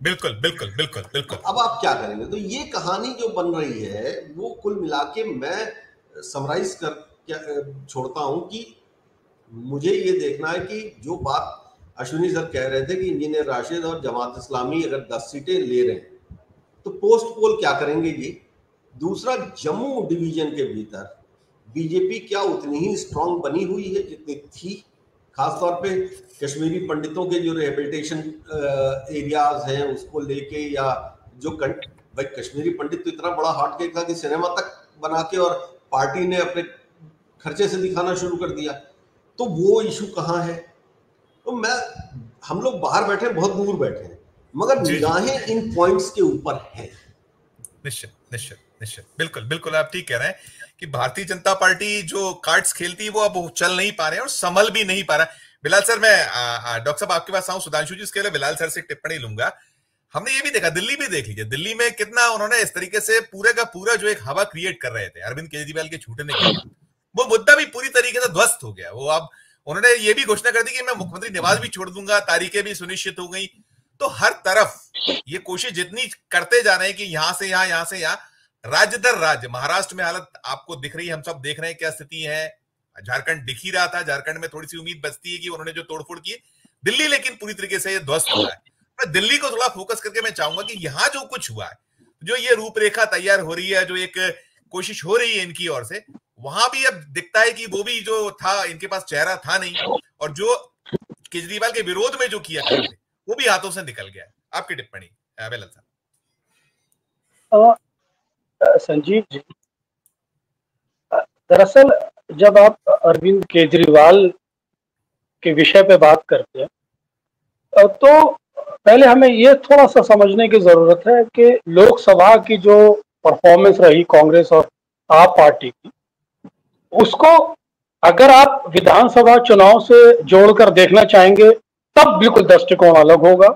बिल्कुल बिल्कुल बिल्कुल बिल्कुल। अब आप क्या करेंगे, तो ये कहानी जो बन रही है वो कुल मिला के मैं समराइज कर छोड़ता हूं कि मुझे ये देखना है कि जो बात अश्विनी सर कह रहे थे कि इंजीनियर राशिद और जमात इस्लामी अगर 10 सीटें ले रहे हैं तो पोस्ट पोल क्या करेंगे ये। दूसरा, जम्मू डिवीजन के भीतर बीजेपी क्या उतनी ही स्ट्रांग बनी हुई है जितनी थी, खासतौर पे कश्मीरी पंडितों के जो रिहेबिलिटेशन एरियाज हैं उसको लेके, या जो भाई कश्मीरी पंडित तो इतना बड़ा हॉट केक था कि सिनेमा तक बना के और पार्टी ने अपने खर्चे से दिखाना शुरू कर दिया, तो वो इशू कहाँ है। तो हम लोग बाहर बैठे, बहुत दूर बैठे हैं, मगर निगाहें इन पॉइंट्स के ऊपर है। निश्चित निश्चित निश्चित, बिल्कुल बिल्कुल, आप ठीक कह रहे हैं कि भारतीय जनता पार्टी जो कार्ड्स खेलती है वो अब चल नहीं पा रहे हैं और संभल भी नहीं पा रहा है। बिलाल सर, मैं डॉक्टर साहब आपके पास आऊं, सुधांशु जी, इसके लिए बिलाल सर से टिप्पणी लूंगा। हमने ये भी देखा, दिल्ली भी देख लीजिए, दिल्ली में कितना उन्होंने इस तरीके से पूरे का पूरा जो एक हवा क्रिएट कर रहे थे अरविंद केजरीवाल के छूटने के बाद, वो मुद्दा भी पूरी तरीके से ध्वस्त हो गया। वो अब उन्होंने ये भी घोषणा कर दी कि मैं मुख्यमंत्री निवास भी छोड़ दूंगा, तारीखें भी सुनिश्चित हो गई। तो हर तरफ ये कोशिश जितनी करते जा रहे हैं कि यहां से यहां से यहां, राज्य दर राज्य, महाराष्ट्र में हालत आपको दिख रही है, हम सब देख रहे हैं क्या स्थिति है। झारखंड दिख ही रहा था, झारखंड में थोड़ी सी उम्मीद बचती है कि उन्होंने जो तोड़फोड़ की। दिल्ली लेकिन पूरी तरीके से ध्वस्त हो रहा है। मैं दिल्ली को थोड़ा फोकस करके मैं चाहूंगा कि यहां जो कुछ हुआ है, जो ये रूपरेखा तैयार हो रही है, जो एक कोशिश हो रही है इनकी ओर से, वहां भी अब दिखता है कि वो भी जो था, इनके पास चेहरा था नहीं, और जो केजरीवाल के विरोध में जो किया करते वो भी हाथों से निकल गया है। आपकी टिप्पणी बिलाल साहब। संजीव जी, दरअसल जब आप अरविंद केजरीवाल के विषय पे बात करते हैं तो पहले हमें ये थोड़ा सा समझने की जरूरत है कि लोकसभा की जो परफॉर्मेंस रही कांग्रेस और आप पार्टी की, उसको अगर आप विधानसभा चुनाव से जोड़कर देखना चाहेंगे तब बिल्कुल दृष्टिकोण अलग होगा।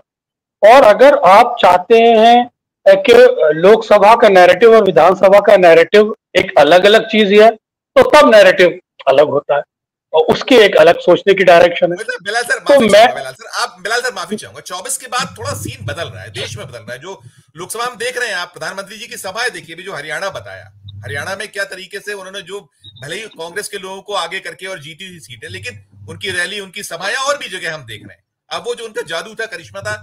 और अगर आप चाहते हैं कि लोकसभा का नैरेटिव और विधानसभा का नैरेटिव एक अलग अलग चीज है, तो तब नैरेटिव अलग होता है और उसकी एक अलग सोचने की डायरेक्शन है। बिलाल सर, तो बिलाल सर माफी चाहूंगा, 24 के बाद थोड़ा सीन बदल रहा है, देश में बदल रहा है। जो लोकसभा में देख रहे हैं आप, प्रधानमंत्री जी की सभाएं देखिए, भी जो हरियाणा बताया, हरियाणा में क्या तरीके से उन्होंने जो भले ही कांग्रेस के लोगों को आगे करके और जीती हुई सीटें, लेकिन उनकी रैली, उनकी सभाएं और भी जगह हम देख रहे हैं। अब वो जो उनका जादू था, करिश्मा था,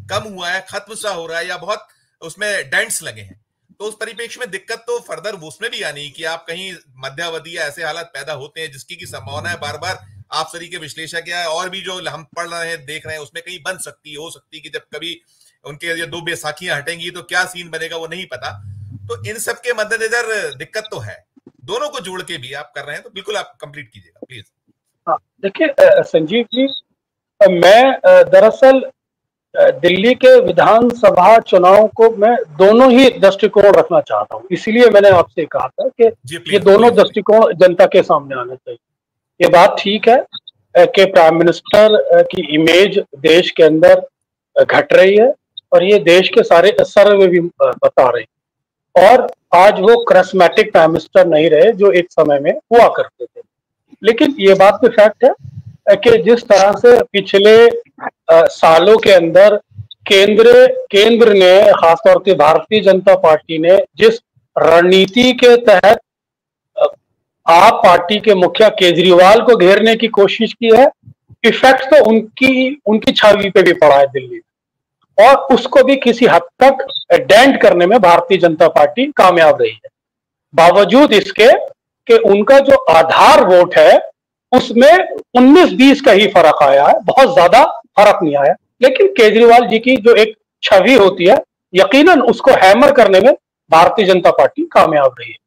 कम हुआ है, खत्म सा हो रहा है, या बहुत उसमें डेंट्स लगे हैं। तो उस परिप्रेक्ष्य में दिक्कत तो फर्दर उसमें भी आनी कि आप कहीं मध्यावधि या ऐसे हालात पैदा होते हैं जिसकी की संभावना है, बार बार आप सरी के विश्लेषक या और भी जो हम पढ़ रहे हैं, देख रहे हैं, उसमें कहीं बन सकती हो सकती कि जब कभी उनके ये दो बैसाखियां हटेंगी तो क्या सीन बनेगा वो नहीं पता। तो इन सब के मद्देनजर दिक्कत तो है, दोनों को जोड़ के भी आप कर रहे हैं, तो बिल्कुल आप कंप्लीट कीजिएगा प्लीज। हाँ, देखिए संजीव जी, मैं दरअसल दिल्ली के विधानसभा चुनाव को मैं दोनों ही दृष्टिकोण रखना चाहता हूं, इसीलिए मैंने आपसे कहा था कि ये दोनों दृष्टिकोण जनता के सामने आने चाहिए। ये बात ठीक है कि प्राइम मिनिस्टर की इमेज देश के अंदर घट रही है और ये देश के सारे सर्वे भी बता रहे हैं, और आज वो करिस्मेटिक प्राइम मिनिस्टर नहीं रहे जो एक समय में हुआ करते थे। लेकिन ये बात तो फैक्ट है कि जिस तरह से पिछले सालों के अंदर केंद्र ने, खासतौर से भारतीय जनता पार्टी ने जिस रणनीति के तहत आप पार्टी के मुखिया केजरीवाल को घेरने की कोशिश की है, इफेक्ट तो उनकी छवि पे भी पड़ा है दिल्ली में, और उसको भी किसी हद तक डेंट करने में भारतीय जनता पार्टी कामयाब रही है। बावजूद इसके कि उनका जो आधार वोट है उसमें 19-20 का ही फर्क आया है, बहुत ज्यादा फर्क नहीं आया। लेकिन केजरीवाल जी की जो एक छवि होती है, यकीनन उसको हैमर करने में भारतीय जनता पार्टी कामयाब रही है।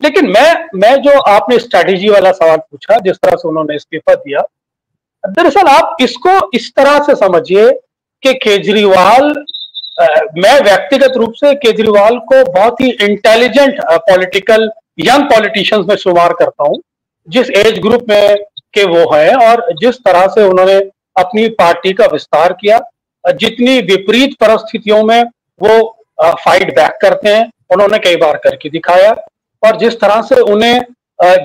लेकिन मैं जो आपने स्ट्रैटेजी वाला सवाल पूछा, जिस तरह से उन्होंने इस्तीफा दिया, दरअसल आप इसको इस तरह से समझिए कि केजरीवाल, मैं व्यक्तिगत रूप से केजरीवाल को बहुत ही इंटेलिजेंट पॉलिटिकल यंग पॉलिटिशियंस में शुमार करता हूं, जिस एज ग्रुप में के वो हैं और जिस तरह से उन्होंने अपनी पार्टी का विस्तार किया, जितनी विपरीत परिस्थितियों में वो फाइट बैक करते हैं, उन्होंने कई बार करके दिखाया। और जिस तरह से उन्हें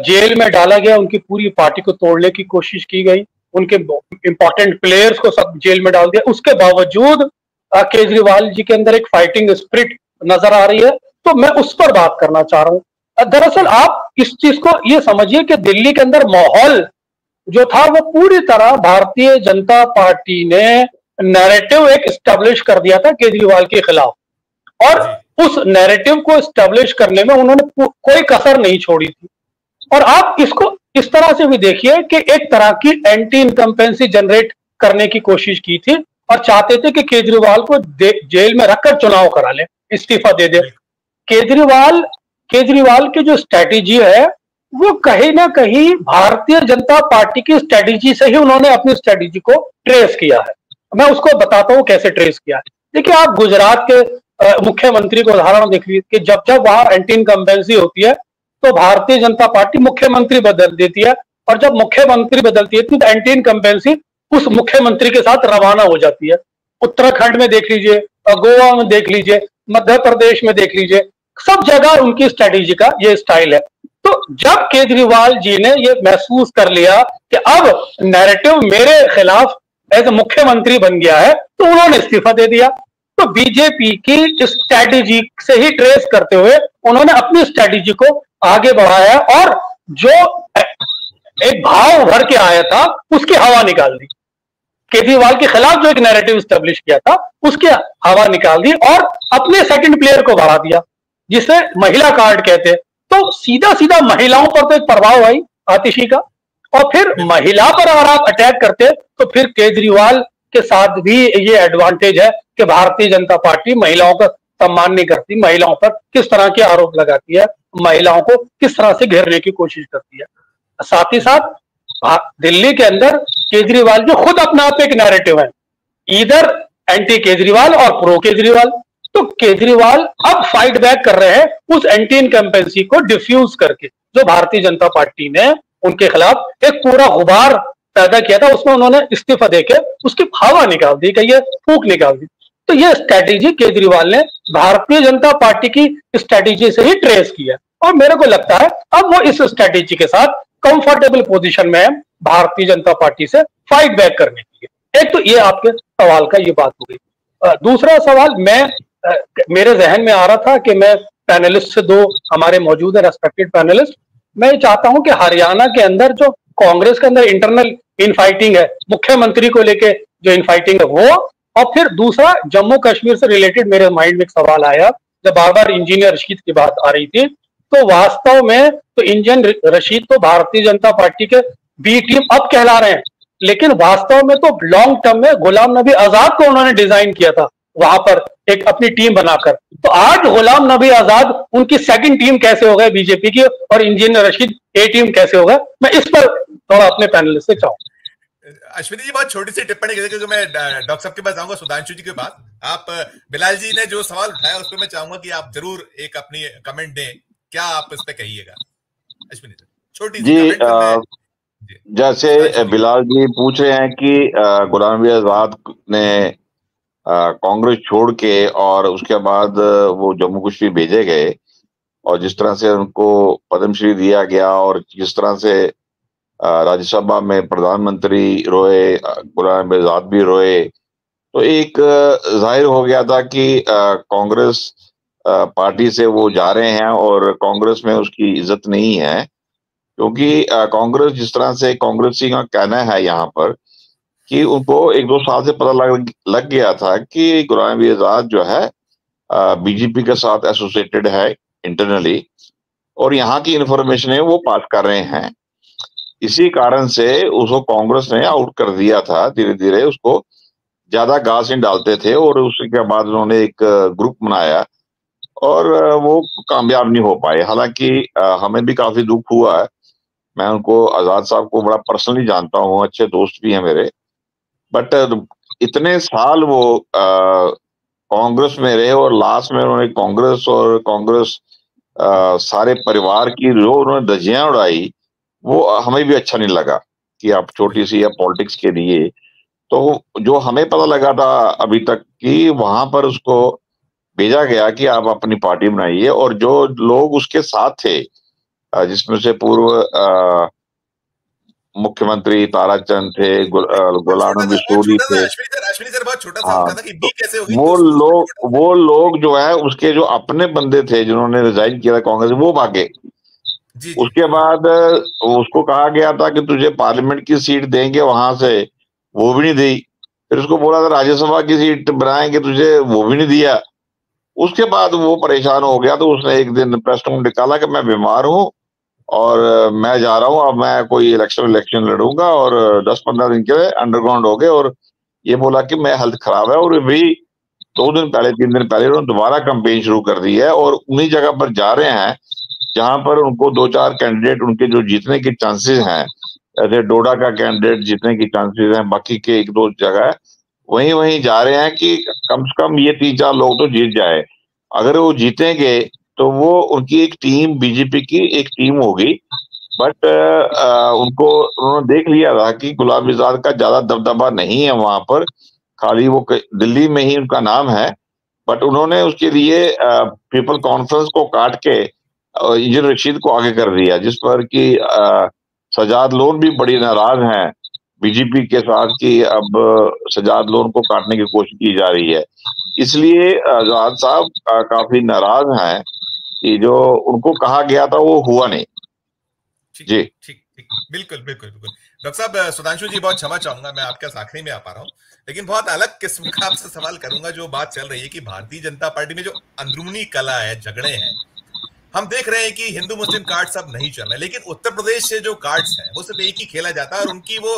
जेल में डाला गया, उनकी पूरी पार्टी को तोड़ने की कोशिश की गई, उनके इंपॉर्टेंट प्लेयर्स को सब जेल में डाल दिया, उसके बावजूद केजरीवाल जी के अंदर एक फाइटिंग स्पिरिट नजर आ रही है। तो मैं उस पर बात करना चाह रहा हूं। दरअसल आप इस चीज को ये समझिए कि दिल्ली के अंदर माहौल जो था वो पूरी तरह भारतीय जनता पार्टी ने नैरेटिव एक एस्टेब्लिश कर दिया था केजरीवाल के खिलाफ, और उस नैरेटिव को एस्टेब्लिश करने में उन्होंने कोई कसर नहीं छोड़ी थी। और आप इसको इस तरह से भी देखिए कि एक तरह की एंटी इनकम्पेंसी जनरेट करने की कोशिश की थी और चाहते थे कि केजरीवाल को जेल में रखकर चुनाव करा ले, इस्तीफा दे दे। केजरीवाल की जो स्ट्रैटेजी है वो कहीं ना कहीं भारतीय जनता पार्टी की स्ट्रैटेजी से ही उन्होंने अपनी स्ट्रैटेजी को ट्रेस किया है। मैं उसको बताता हूं कैसे ट्रेस किया है। देखिए, आप गुजरात के मुख्यमंत्री को उदाहरण देख लीजिए कि जब जब वहां एंटी इनकम्बेंसी होती है तो भारतीय जनता पार्टी मुख्यमंत्री बदल देती है, और जब मुख्यमंत्री बदलती है तो एंटी इनकम्बेंसी उस मुख्यमंत्री के साथ रवाना हो जाती है। उत्तराखंड में देख लीजिए, गोवा में देख लीजिए, मध्य प्रदेश में देख लीजिए, सब जगह उनकी स्ट्रैटेजी का ये स्टाइल है। तो जब केजरीवाल जी ने ये महसूस कर लिया कि अब नैरेटिव मेरे खिलाफ एज मुख्यमंत्री बन गया है, तो उन्होंने इस्तीफा दे दिया। तो बीजेपी की स्ट्रैटेजी से ही ट्रेस करते हुए उन्होंने अपनी स्ट्रैटेजी को आगे बढ़ाया और जो एक भाव भर के आया था उसकी हवा निकाल दी। केजरीवाल के खिलाफ जो एक नैरेटिव स्टैब्लिश किया था उसकी हवा निकाल दी और अपने सेकंड प्लेयर को बढ़ा दिया, जिसे महिला कार्ड कहते हैं। तो सीधा सीधा महिलाओं पर तो एक प्रभाव आई आतिशी का, और फिर महिला पर अगर आप अटैक करते तो फिर केजरीवाल के साथ भी ये एडवांटेज है कि भारतीय जनता पार्टी महिलाओं का सम्मान नहीं करती, महिलाओं पर किस तरह के आरोप लगाती है, महिलाओं को किस तरह से घेरने की कोशिश करती है। साथ ही साथ दिल्ली के अंदर केजरीवाल जो खुद अपना आप एक नैरेटिव है, इधर एंटी केजरीवाल और प्रो केजरीवाल। तो केजरीवाल अब फाइट बैक कर रहे हैं उस एंटी इनकम्पेंसी को डिफ्यूज करके, जो भारतीय जनता पार्टी ने उनके खिलाफ एक पूरा गुबार पैदा किया था, उसमें उन्होंने इस्तीफा देके उसकी हवा निकाल दी, कि ये फूंक निकाल दी। तो ये स्ट्रैटेजी केजरीवाल ने भारतीय जनता पार्टी की स्ट्रैटेजी से ही ट्रेस किया, और मेरे को लगता है अब वो इस स्ट्रैटेजी के साथ कंफर्टेबल पोजीशन में है भारतीय जनता पार्टी से फाइट बैक करने के लिए। एक तो ये आपके सवाल का ये बात हो गई। दूसरा सवाल मेरे जहन में आ रहा था कि मैं पैनलिस्ट से, दो हमारे मौजूद है रेस्पेक्टेड पैनलिस्ट, मैं चाहता हूं कि हरियाणा के अंदर जो कांग्रेस के अंदर इंटरनल इनफाइटिंग है, मुख्यमंत्री को लेके जो इनफाइटिंग है वो, और फिर दूसरा जम्मू कश्मीर से रिलेटेड मेरे माइंड में एक सवाल आया जब बार बार इंजीनियर रशीद की बात आ रही थी। तो वास्तव में तो इंजीनियर रशीद तो भारतीय जनता पार्टी के बी टीम अब कहला रहे हैं, लेकिन वास्तव में तो लॉन्ग टर्म में गुलाम नबी आजाद को उन्होंने डिजाइन किया था वहां पर एक अपनी टीम बनाकर। तो आज गुलाम नबी आजाद उनकी सेकंड टीम कैसे हो गए बीजेपी की, और इंजीनियर रशीद ए टीम कैसे हो गए? मैं इस पर थोड़ा अपने पैनलिस्ट से चाहूंगा। अश्विनी जी, बहुत छोटी सी टिप्पणी करेंगे क्योंकि मैं डॉक्टर साहब के पास जाऊंगा, सुधांशु जी के पास। आप बिलाल जी ने जो सवाल उठाया उस पर मैं चाहूंगा कि आप जरूर एक अपनी कमेंट दें, क्या आप इस पे कहिएगा अश्विनी जी? छोटी सी जी, जैसे बिलाल जी पूछ रहे हैं कि गुलाम नबी आजाद ने कांग्रेस छोड़ के और उसके बाद वो जम्मू कश्मीर भेजे गए, और जिस तरह से उनको पद्मश्री दिया गया और जिस तरह से राज्यसभा में प्रधानमंत्री रोए, गुलाम नबी आजाद भी रोए, तो एक जाहिर हो गया था कि कांग्रेस पार्टी से वो जा रहे हैं और कांग्रेस में उसकी इज्जत नहीं है, क्योंकि कांग्रेस जिस तरह से कांग्रेसी का कहना है यहाँ पर कि उनको 1-2 साल से पता लग गया था कि गुलाम नबी आजाद जो है बीजेपी के साथ एसोसिएटेड है इंटरनली, और यहाँ की इंफॉर्मेशन है वो पास कर रहे हैं। इसी कारण से उसको कांग्रेस ने आउट कर दिया था, धीरे धीरे उसको ज्यादा घास नहीं डालते थे, और उसके बाद उन्होंने एक ग्रुप बनाया और वो कामयाब नहीं हो पाए। हालांकि हमें भी काफी दुख हुआ है। मैं उनको, आजाद साहब को बड़ा पर्सनली जानता हूँ, अच्छे दोस्त भी हैं मेरे, बट इतने साल वो कांग्रेस में रहे और लास्ट में उन्होंने कांग्रेस सारे परिवार की जो उन्होंने धज्जियां उड़ाई, वो हमें भी अच्छा नहीं लगा कि आप छोटी सी या पॉलिटिक्स के लिए। तो जो हमें पता लगा था अभी तक कि वहां पर उसको भेजा गया कि आप अपनी पार्टी बनाइए, और जो लोग उसके साथ थे जिसमें से पूर्व मुख्यमंत्री ताराचंद थे, गुलाम नबी सूरी थे। अश्विनी सर बहुत छोटा सा हाँ, उनका था कि बी कैसे होगी, वो लोग जो है उसके जो अपने बंदे थे जिन्होंने रिजाइन किया था कांग्रेस, वो भागे। जी। उसके बाद उसको कहा गया था कि तुझे पार्लियामेंट की सीट देंगे वहां से, वो भी नहीं दी। फिर उसको बोला था राज्यसभा की सीट बनाएंगे तुझे, वो भी नहीं दिया। उसके बाद वो परेशान हो गया, तो उसने एक दिन प्रेस नोट निकाला कि मैं बीमार हूँ और मैं जा रहा हूँ, अब मैं कोई इलेक्शन लड़ूंगा, और 10-15 दिन के लिए अंडरग्राउंड हो गए, और ये बोला कि मैं हेल्थ खराब है। और भी 2 दिन पहले 3 दिन पहले उन्होंने दोबारा कैंपेन शुरू कर दी है, और उन्हीं जगह पर जा रहे हैं जहां पर उनको 2-4 कैंडिडेट उनके जो जीतने के चांसेस हैं, जैसे डोडा का कैंडिडेट जीतने की चांसेस हैं, बाकी के 1-2 जगह वहीं वहीं जा रहे हैं कि कम से कम ये 3-4 लोग तो जीत जाए। अगर वो जीतेंगे तो वो उनकी एक टीम, बीजेपी की एक टीम होगी। बट उनको, उन्होंने देख लिया था कि गुलाम नबी आजाद का ज्यादा दबदबा नहीं है वहां पर, खाली वो दिल्ली में ही उनका नाम है। बट उन्होंने उसके लिए पीपल कॉन्फ्रेंस को काट के इंजीनियर रशीद को आगे कर दिया, जिस पर कि सजाद लोन भी बड़ी नाराज हैं बीजेपी के साथ कि अब सजाद लोन को काटने की कोशिश की जा रही है। इसलिए आजाद साहब काफी नाराज हैं कि जो उनको कहा गया था वो हुआ नहीं। जी ठीक, बिल्कुल। डॉक्टर साहब, सुधांशु जी, बहुत क्षमा चाहूंगा, मैं आपके आखिरी में आ पा रहा हूं, लेकिन बहुत अलग किस्म का आपसे सवाल करूंगा। जो बात चल रही है कि भारतीय जनता पार्टी में जो अंदरूनी कला है, झगड़े हैं, हम देख रहे हैं कि हिंदू मुस्लिम कार्ड्स अब नहीं चल रहे, लेकिन उत्तर प्रदेश से जो कार्ड्स हैं वो सिर्फ एक ही खेला जाता है, और उनकी वो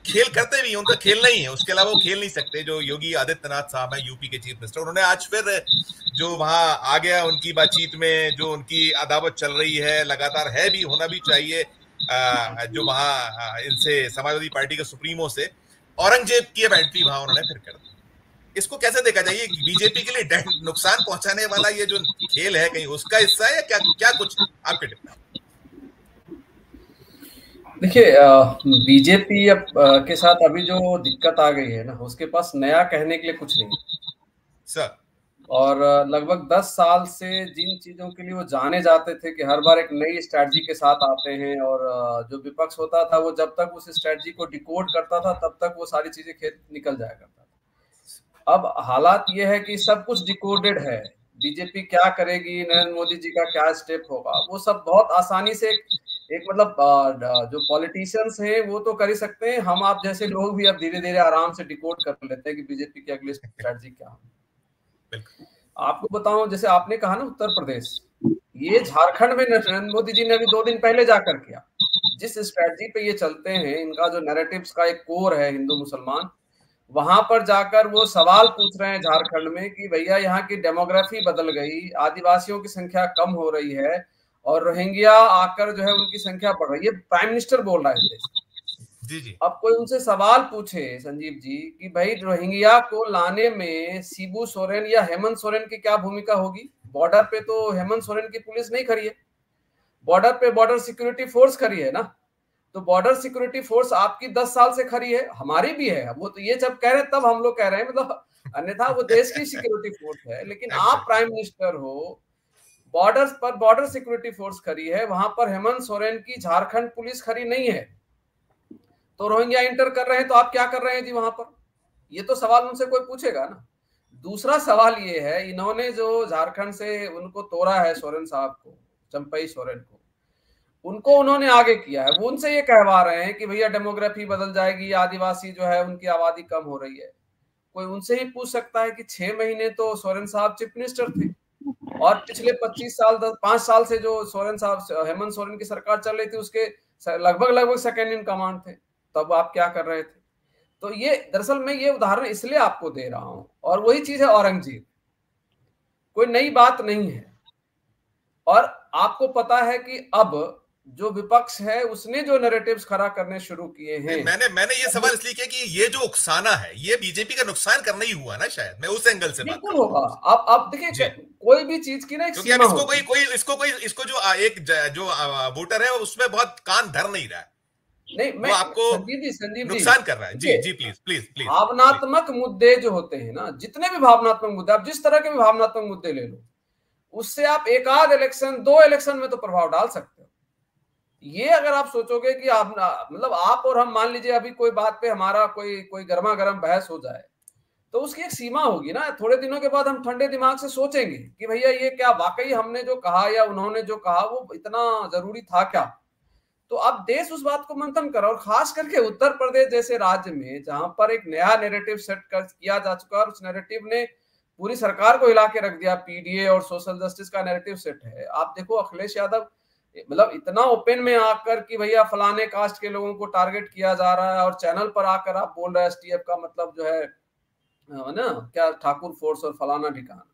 खेल करते भी, उनका खेलना ही है, उसके अलावा वो खेल नहीं सकते। जो योगी आदित्यनाथ साहब है, यूपी के चीफ मिनिस्टर, उन्होंने आज फिर जो वहां आ गया उनकी बातचीत में, जो उनकी अदावत चल रही है लगातार, है भी, होना भी चाहिए, जो वहां इनसे समाजवादी पार्टी के सुप्रीमो से औरंगजेब की अब एंट्री वहां उन्होंने फिर कर दी। इसको कैसे देखा जाए? बीजेपी के लिए नुकसान पहुंचाने वाला ये जो खेल है, कहीं उसका हिस्सा है या क्या कुछ आपके टिप्पणी? देखिए, बीजेपी के साथ अभी जो दिक्कत आ गई है ना, उसके पास नया कहने के लिए कुछ नहीं सर। और लगभग 10 साल से जिन चीजों के लिए वो जाने जाते थे कि हर बार एक नई स्ट्रैटेजी के साथ आते हैं, और जो विपक्ष होता था वो जब तक उस स्ट्रैटेजी को डिकोड करता था तब तक वो सारी चीजें खेत निकल जाया करता था। अब हालात ये है कि सब कुछ डिकोडेड है। बीजेपी क्या करेगी, नरेंद्र मोदी जी का क्या स्टेप होगा, वो सब बहुत आसानी से एक मतलब जो पॉलिटिशियंस हैं वो तो कर ही सकते हैं, हम आप जैसे लोग भी अब धीरे धीरे आराम से डिकोड कर लेते हैं कि बीजेपी की अगली स्ट्रैटेजी क्या है। आपको बताऊं, जैसे आपने कहा ना उत्तर प्रदेश, ये झारखंड में नरेंद्र मोदी जी ने अभी 2 दिन पहले जाकर किया। जिस स्ट्रैटेजी पे ये चलते हैं, इनका जो नैरेटिव्स का एक कोर है हिंदू मुसलमान, वहां पर जाकर वो सवाल पूछ रहे हैं झारखंड में कि भैया यहाँ की डेमोग्राफी बदल गई, आदिवासियों की संख्या कम हो रही है और रोहिंग्या आकर जो है उनकी संख्या बढ़ रही है। प्राइम मिनिस्टर बोल रहा है देश। जी। अब कोई उनसे सवाल पूछे संजीव जी कि भाई रोहिंग्या को लाने में शिबू सोरेन या हेमंत सोरेन की क्या भूमिका होगी? बॉर्डर पे तो हेमंत सोरेन की पुलिस नहीं खड़ी है, बॉर्डर पे बॉर्डर सिक्योरिटी फोर्स खड़ी है ना। तो बॉर्डर सिक्योरिटी फोर्स आपकी 10 साल से खड़ी है, हमारी भी है। वो तो ये जब कह रहे हैं तब हम लोग कह रहे हैं, मतलब अन्यथा वो देश की सिक्योरिटी फोर्स है। लेकिन आप प्राइम मिनिस्टर हो, बॉर्डर पर बॉर्डर सिक्योरिटी फोर्स खड़ी है, वहां पर हेमंत सोरेन की झारखंड पुलिस खड़ी नहीं है, तो रोहिंग्या इंटर कर रहे हैं तो आप क्या कर रहे हैं जी वहां पर? ये तो सवाल उनसे कोई पूछेगा ना। दूसरा सवाल ये है, इन्होंने जो झारखंड से उनको तोड़ा है, सोरेन साहब को, चंपई सोरेन को, उनको उन्होंने आगे किया है। वो उनसे ये कहवा रहे हैं कि भैया डेमोग्राफी बदल जाएगी, आदिवासी जो है उनकी आबादी कम हो रही है। कोई उनसे ही पूछ सकता है कि 6 महीने तो सोरेन साहब चीफ मिनिस्टर थे और पिछले 5 साल से जो सोरेन साहब, हेमंत सोरेन की सरकार चल रही थी, उसके लगभग सेकेंड इन कमांड थे। तब आप क्या कर रहे थे? तो ये दरअसल मैं ये उदाहरण इसलिए आपको दे रहा हूं। और वही चीज है औरंगजेब, कोई नई बात नहीं है। और आपको पता है कि अब जो विपक्ष है उसने जो नैरेटिव्स खड़ा करने शुरू किए हैं। मैंने ये सवाल इसलिए किया कि ये जो उकसाना है ये बीजेपी का नुकसान करना ही हुआ ना, शायद मैं उस एंगल से बात कर रहा हूं। होगा। अब देखिए, कोई भी चीज की ना एक सीमा होती है। इसको जो वोटर है उसमें बहुत कान धर नहीं रहा है, नहीं, मैं आपको संजीव नुकसान कर रहा है। जी प्लीज। भावनात्मक मुद्दे जो होते हैं ना, जितने भी भावनात्मक मुद्दे, आप जिस तरह के भी भावनात्मक मुद्दे ले लो, उससे आप एक आध इलेक्शन, 2 इलेक्शन में तो प्रभाव डाल सकते हो। ये अगर आप सोचोगे कि आप मतलब आप और हम, मान लीजिए अभी कोई बात पे हमारा कोई गर्मा गर्म बहस हो जाए, तो उसकी एक सीमा होगी ना। थोड़े दिनों के बाद हम ठंडे दिमाग से सोचेंगे कि भैया ये क्या वाकई हमने जो कहा या उन्होंने जो कहा वो इतना जरूरी था क्या। तो अब देश उस बात को मंथन कर, और खास करके उत्तर प्रदेश जैसे राज्य में जहां पर एक नया नैरेटिव सेट किया जा चुका है और उस नैरेटिव ने पूरी सरकार को हिला के रख दिया। पीडीए और सोशल जस्टिस का नैरेटिव सेट है। आप देखो अखिलेश यादव मतलब इतना ओपन में आकर कि भैया फलाने कास्ट के लोगों को टारगेट किया जा रहा है, और चैनल पर आकर आप बोल रहे हैं एसटीएफ का मतलब जो है ना क्या, ठाकुर फोर्स और फलाना ठिकाना।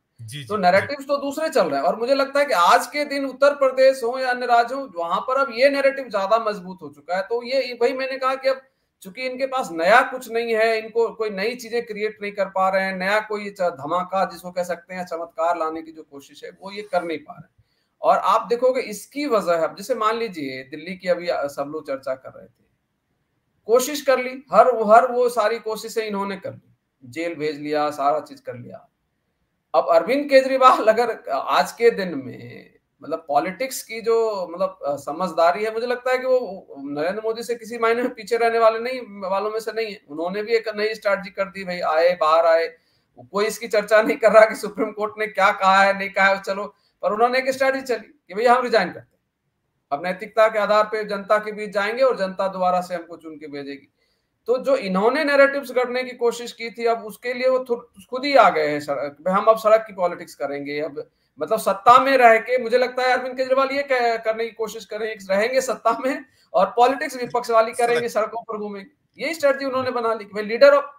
तो नैरेटिव्स तो दूसरे चल रहे हैं। और मुझे लगता है कि आज के दिन उत्तर प्रदेश हो या अन्य राज्य हो, वहां पर अब ये नैरेटिव ज्यादा मजबूत हो चुका है। तो ये वही मैंने कहा कि अब चूंकि इनके पास नया कुछ नहीं है, इनको कोई नई चीजें क्रिएट नहीं कर पा रहे हैं, नया कोई धमाका जिसको कह सकते हैं चमत्कार लाने की जो कोशिश है वो ये कर नहीं पा रहे हैं। और आप देखोगे इसकी वजह है, जैसे मान लीजिए दिल्ली की अभी सब लोग चर्चा कर रहे थे, कोशिश कर ली, हर वो सारी कोशिशें इन्होंने कर ली, जेल भेज लिया, सारा चीज कर लिया। अब अरविंद केजरीवाल अगर आज के दिन में मतलब पॉलिटिक्स की जो मतलब समझदारी है, मुझे लगता है कि वो नरेंद्र मोदी से किसी मायने में पीछे रहने वालों में से नहीं है। उन्होंने भी एक नई स्ट्रैटेजी कर दी, भाई आए बाहर आए, कोई इसकी चर्चा नहीं कर रहा कि सुप्रीम कोर्ट ने क्या कहा है नहीं कहा है, चलो, पर उन्होंने एक स्ट्रैटेजी चली कि भैया हम रिजाइन करते हैं, अब नैतिकता के आधार पर जनता के बीच जाएंगे और जनता दोबारा से हमको चुन के भेजेगी। तो जो इन्होंने नैरेटिव्स करने की कोशिश की थी, अब उसके लिए वो खुद ही आ गए हैं हम अब सड़क की पॉलिटिक्स करेंगे। अब मतलब सत्ता में रह के मुझे लगता है अरविंद केजरीवाल ये करने की कोशिश रहेंगे सत्ता में, और पॉलिटिक्स विपक्ष वाली करेंगे, सड़कों पर घूमेंगे। यही स्ट्रेटजी उन्होंने बना ली कि भाई लीडर ऑफ,